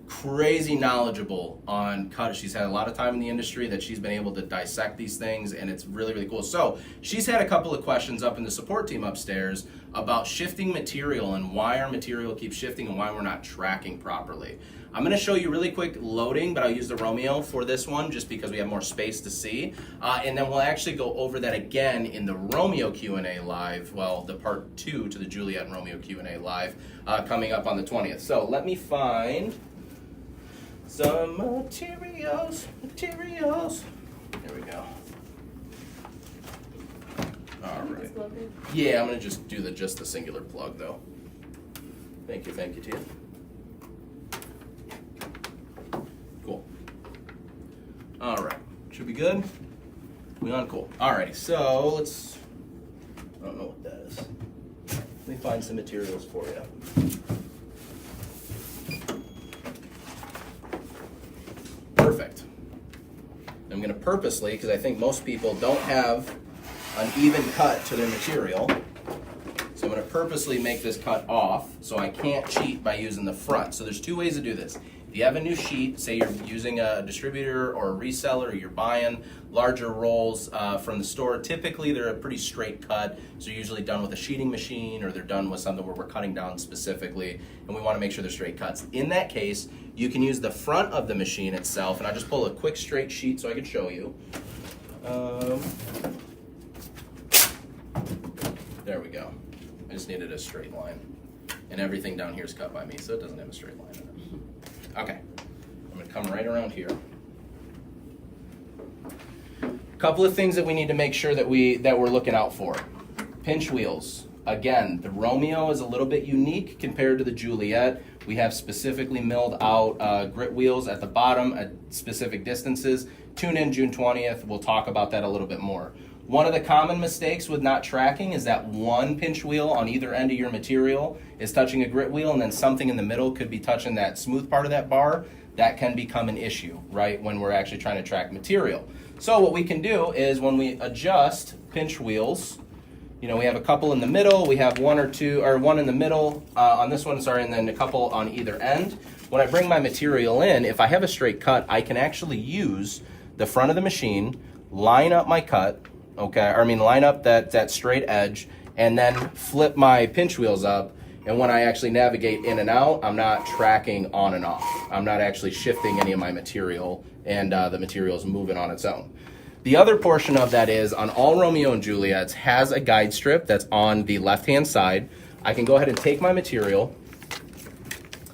crazy knowledgeable on cut. She's had a lot of time in the industry that she's been able to dissect these things, and it's really, really cool. So she's had a couple of questions up in the support team upstairs about shifting material and why our material keeps shifting and why we're not tracking properly. I'm going to show you really quick loading, but I'll use the Romeo for this one just because we have more space to see. And then we'll actually go over that again in the Romeo Q&A live, well, the part 2 to the Juliet and Romeo Q&A live coming up on the 20th. So let me find some materials. There we go. All right. Yeah, I'm going to just do just the singular plug though. Thank you, Tia. Cool. All right, should be good. We on? Cool. Alrighty, so let's. I don't know what that is. Let me find some materials for you. Perfect. I'm going to purposely, because I think most people don't have an even cut to their material, so I'm going to purposely make this cut off so I can't cheat by using the front. So there's 2 ways to do this. If you have a new sheet, say you're using a distributor or a reseller, or you're buying larger rolls from the store, typically they're a pretty straight cut, so they're usually done with a sheeting machine, or they're done with something where we're cutting down specifically, and we want to make sure they're straight cuts. In that case, you can use the front of the machine itself, and I'll just pull a quick straight sheet so I can show you. There we go. I just needed a straight line. And everything down here is cut by me, so it doesn't have a straight line in it. Okay, I'm going to come right around here. A couple of things that we need to make sure that we're looking out for. Pinch wheels. Again, the Romeo is a little bit unique compared to the Juliet. We have specifically milled out grit wheels at the bottom at specific distances. Tune in June 20th. We'll talk about that a little bit more. One of the common mistakes with not tracking is that one pinch wheel on either end of your material is touching a grit wheel, and then something in the middle could be touching that smooth part of that bar. That can become an issue, right, when we're actually trying to track material. So what we can do is when we adjust pinch wheels, you know, we have a couple in the middle, we have one in the middle on this one, and then a couple on either end. When I bring my material in, if I have a straight cut, I can actually use the front of the machine, line up my cut, line up that straight edge, and then flip my pinch wheels up. And when I actually navigate in and out, I'm not tracking on and off. I'm not actually shifting any of my material, and the material is moving on its own. The other portion of that is, on all Romeo and Juliets, has a guide strip that's on the left-hand side. I can go ahead and take my material.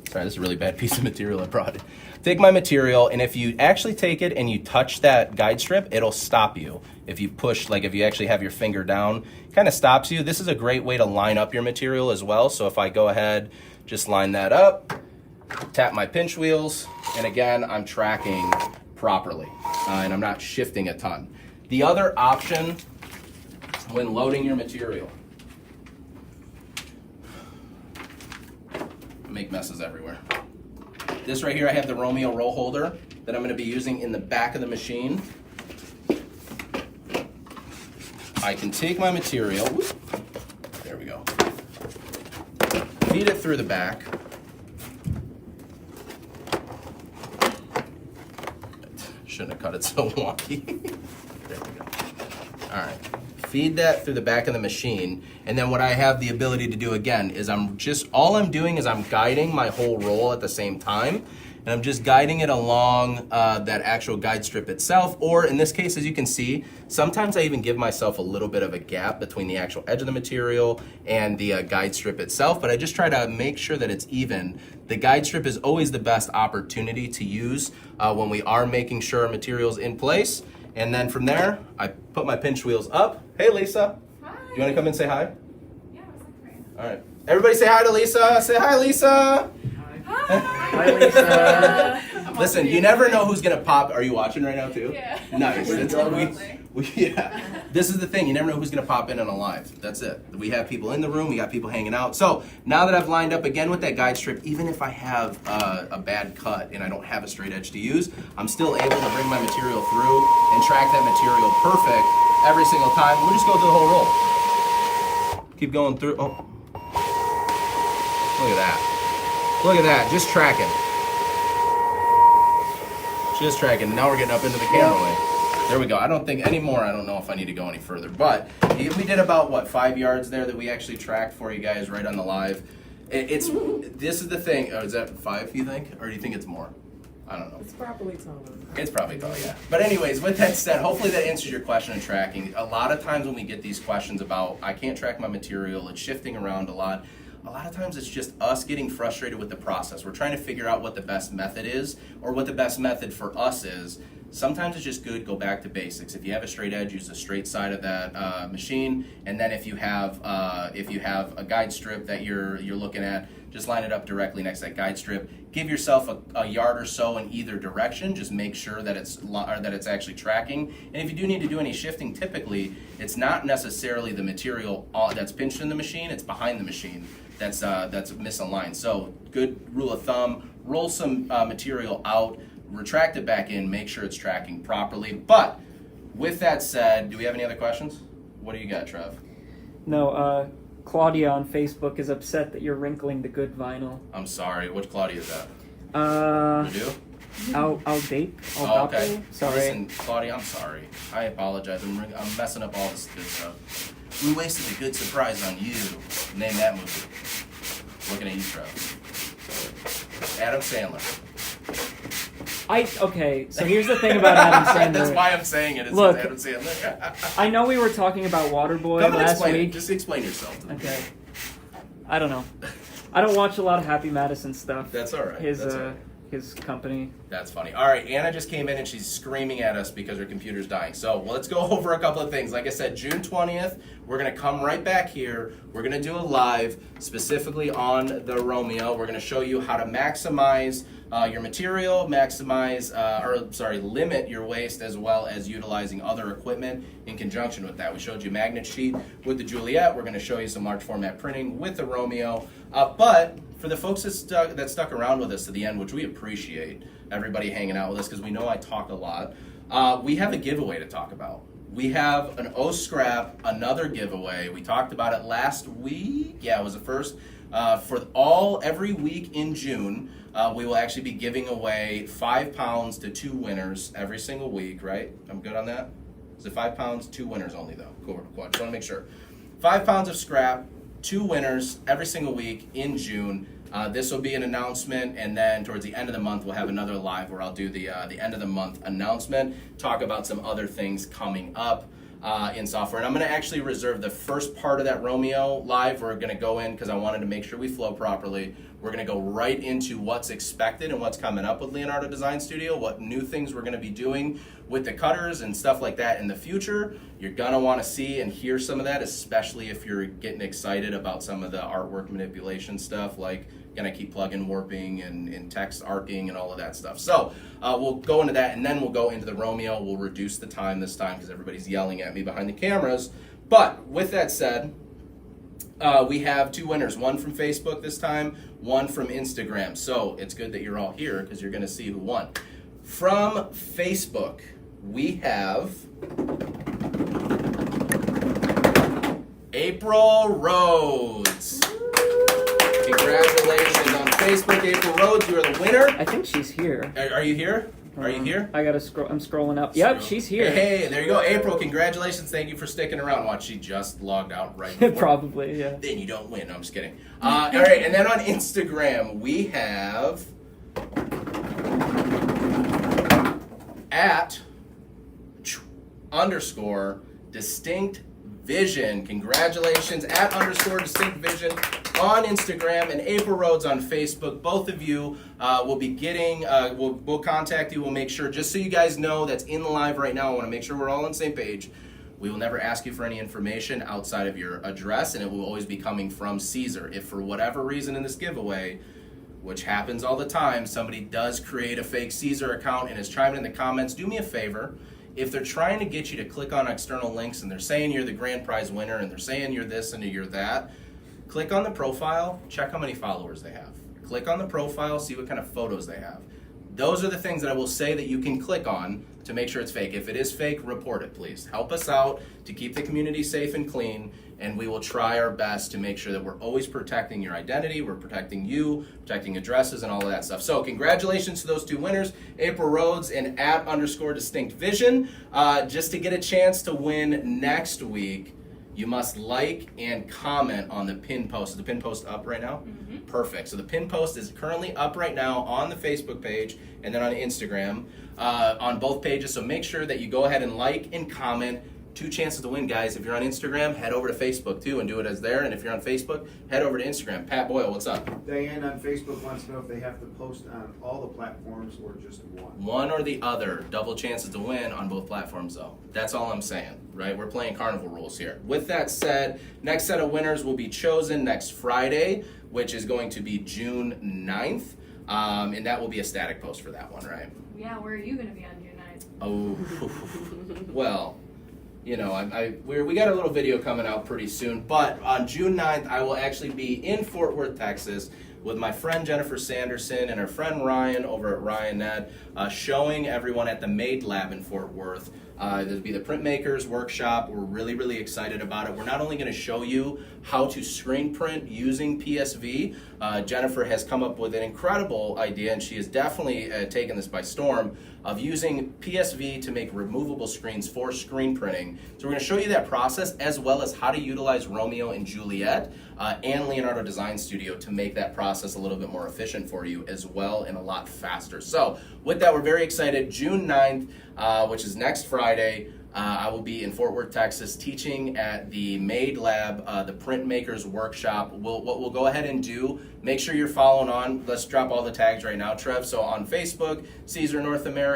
Sorry, this is a really bad piece of material I brought. Take my material, and if you actually take it and you touch that guide strip, it'll stop you. If you push, like if you actually have your finger down, it kind of stops you. This is a great way to line up your material as well. So if I go ahead, just line that up, tap my pinch wheels, and again, I'm tracking properly, and I'm not shifting a ton. The other option when loading your material, make messes everywhere. This right here, I have the Romeo roll holder that I'm going to be using in the back of the machine. I can take my material, there we go, feed it through the back. Shouldn't have cut it so wonky. There we go. All right, feed that through the back of the machine, and then what I have the ability to do again is all I'm doing is I'm guiding my whole roll at the same time, and I'm just guiding it along that actual guide strip itself, or in this case, as you can see, sometimes I even give myself a little bit of a gap between the actual edge of the material and the guide strip itself, but I just try to make sure that it's even. The guide strip is always the best opportunity to use when we are making sure our material's in place. And then from there, I put my pinch wheels up. Hey, Lisa. Hi. You want to come and say hi? Yeah, what's up, Fran? All right. Everybody say hi to Lisa. Say hi, Lisa. Hi, Lisa. Listen, you never know who's going to pop. Are you watching right now, too? Yeah. Nice. Totally. Yeah. This is the thing. You never know who's going to pop in on a live. That's it. We have people in the room. We got people hanging out. So now that I've lined up again with that guide strip, even if I have a bad cut and I don't have a straight edge to use, I'm still able to bring my material through and track that material perfect every single time. We'll just go through the whole roll. Keep going through. Oh. Look at that. Look at that. Just tracking. Just tracking. Now we're getting up into the camera way. There we go. I don't think anymore. I don't know if I need to go any further. But we did about, what, 5 yards there that we actually tracked for you guys right on the live. This is the thing. Oh, is that 5, you think? Or do you think it's more? I don't know. It's properly told. It's probably tall, yeah. But anyways, with that said, hopefully that answers your question on tracking. A lot of times when we get these questions about, I can't track my material, it's shifting around a lot of times it's just us getting frustrated with the process. We're trying to figure out what the best method is, or what the best method for us is. Sometimes it's just good, go back to basics. If you have a straight edge, use the straight side of that machine, and then if you have a guide strip that you're looking at, just line it up directly next to that guide strip. Give yourself a yard or so in either direction. Just make sure that it's actually tracking. And if you do need to do any shifting, typically it's not necessarily the material that's pinched in the machine; it's behind the machine that's misaligned. So good rule of thumb: roll some material out, retract it back in, make sure it's tracking properly. But with that said, do we have any other questions? What do you got, Trev? No, Claudia on Facebook is upset that you're wrinkling the good vinyl. I'm sorry. Which Claudia is that? You do? I'll date. Oh, okay. Sorry. Listen, Claudia, I'm sorry. I apologize. I'm messing up all this good stuff. We wasted a good surprise on you. Name that movie. Looking at you, Trev. Adam Sandler. Okay, so here's the thing about Adam Sandler. That's why I'm saying it. It's Look, Adam Sandler. I know we were talking about Waterboy Come and last explain week. it. Just explain yourself to me. Okay. I don't know. I don't watch a lot of Happy Madison stuff. That's all right. His That's all right. His company. That's funny. All right, Anna just came in and she's screaming at us because her computer's dying. So let's go over a couple of things. Like I said, June 20th, we're going to come right back here. We're going to do a live specifically on the Romeo. We're going to show you how to maximize your material, limit your waste, as well as utilizing other equipment in conjunction with that. We showed you magnet sheet with the Juliet. We're going to show you some large format printing with the Romeo. But for the folks that stuck around with us to the end, which we appreciate everybody hanging out with us because we know I talk a lot, we have a giveaway to talk about. We have an O-Scrap, another giveaway. We talked about it last week. Yeah, it was the first. Every week in June, we will actually be giving away 5 pounds to 2 winners every single week, right? I'm good on that? Is it 5 pounds, 2 winners only though? Cool, just want to make sure. 5 pounds of scrap, 2 winners every single week in June. This will be an announcement, and then towards the end of the month, we'll have another live where I'll do the end of the month announcement, talk about some other things coming up in software. And I'm going to actually reserve the first part of that Romeo live. We're going to go in because I wanted to make sure we flow properly. We're going to go right into what's expected and what's coming up with Leonardo Design Studio, what new things we're going to be doing with the cutters and stuff like that in the future. You're going to want to see and hear some of that, especially if you're getting excited about some of the artwork manipulation stuff, like going to keep plug-in warping and text arcing and all of that stuff. So we'll go into that, and then we'll go into the Romeo. We'll reduce the time this time because everybody's yelling at me behind the cameras. But with that said, we have 2 winners, one from Facebook this time, one from Instagram. So it's good that you're all here because you're going to see who won. From Facebook, we have April Rhodes. Congratulations on Facebook, April Rhodes. You are the winner. I think she's here. Are you here? Are you here? I gotta scroll. I'm scrolling up. Yep, she's here. Hey, there you go. April, congratulations. Thank you for sticking around. Watch, she just logged out right before. Probably, yeah. Then you don't win. No, I'm just kidding. All right, and then on Instagram, we have @_ distinct vision. Congratulations @ distinct vision on Instagram, and April Rhodes on Facebook. Both of you will be getting, we'll contact you. We'll make sure, just so you guys know that's in the live right now, I want to make sure we're all on the same page. We will never ask you for any information outside of your address, and it will always be coming from Caesar. If for whatever reason in this giveaway, which happens all the time, somebody does create a fake Caesar account and is chiming in the comments, do me a favor. If they're trying to get you to click on external links and they're saying you're the grand prize winner and they're saying you're this and you're that, click on the profile, check how many followers they have. Click on the profile, see what kind of photos they have. Those are the things that I will say that you can click on to make sure it's fake. If it is fake, report it, please. Help us out to keep the community safe and clean, and we will try our best to make sure that we're always protecting your identity, we're protecting you, protecting addresses, and all of that stuff. So congratulations to those two winners, April Rhodes and @ distinct vision. Just to get a chance to win next week, you must like and comment on the pin post. Is the pin post up right now? Mm-hmm. Perfect. So the pin post is currently up right now on the Facebook page and then on Instagram, on both pages. So make sure that you go ahead and like and comment. 2 chances to win, guys. If you're on Instagram, head over to Facebook too and do it as there. And if you're on Facebook, head over to Instagram. Pat Boyle, what's up? Diane on Facebook wants to know if they have to post on all the platforms or just one. One or the other. Double chances to win on both platforms, though. That's all I'm saying, right? We're playing carnival rules here. With that said, next set of winners will be chosen next Friday, which is going to be June 9th. And that will be a static post for that one, right? Yeah, where are you going to be on June 9th? Oh, well, you know, we got a little video coming out pretty soon, but on June 9th, I will actually be in Fort Worth, Texas, with my friend Jennifer Sanderson and her friend Ryan over at RyanNet, showing everyone at the Made Lab in Fort Worth. There'll be the printmakers workshop. We're really, really excited about it. We're not only going to show you how to screen print using PSV. Jennifer has come up with an incredible idea, and she has definitely taken this by storm, of using PSV to make removable screens for screen printing. So we're going to show you that process, as well as how to utilize Romeo and Juliet and Leonardo Design Studio to make that process a little bit more efficient for you as well and a lot faster. So with that, we're very excited. June 9th, which is next Friday, I will be in Fort Worth, Texas, teaching at the Made Lab, the Printmakers Workshop. What we'll go ahead and do, make sure you're following on. Let's drop all the tags right now, Trev. So on Facebook, Caesar North America.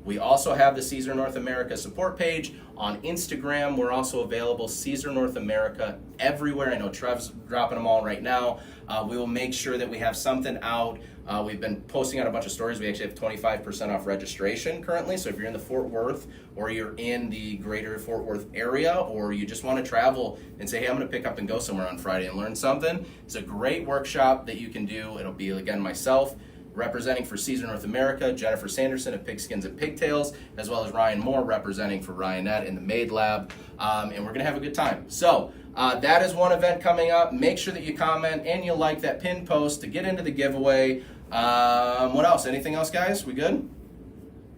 We also have the Caesar North America support page. On Instagram, we're also available, Caesar North America, everywhere. I know Trev's dropping them all right now. We will make sure that we have something out. We've been posting out a bunch of stories. We actually have 25% off registration currently. So if you're in the Fort Worth or you're in the greater Fort Worth area, or you just want to travel and say, hey, I'm going to pick up and go somewhere on Friday and learn something, it's a great workshop that you can do. It'll be, again, myself representing for Caesar North America, Jennifer Sanderson of Pigskins and Pigtails, as well as Ryan Moore representing for RyanNet in the Made Lab. And we're going to have a good time. So that is one event coming up. Make sure that you comment and you like that pin post to get into the giveaway. What else? Anything else, guys? We good?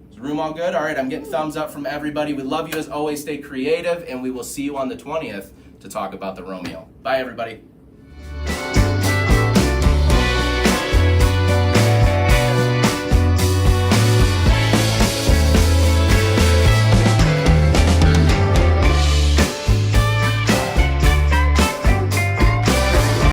Is the room all good? All right, I'm getting thumbs up from everybody. We love you as always. Stay creative, and we will see you on the 20th to talk about the Romeo. Bye, everybody.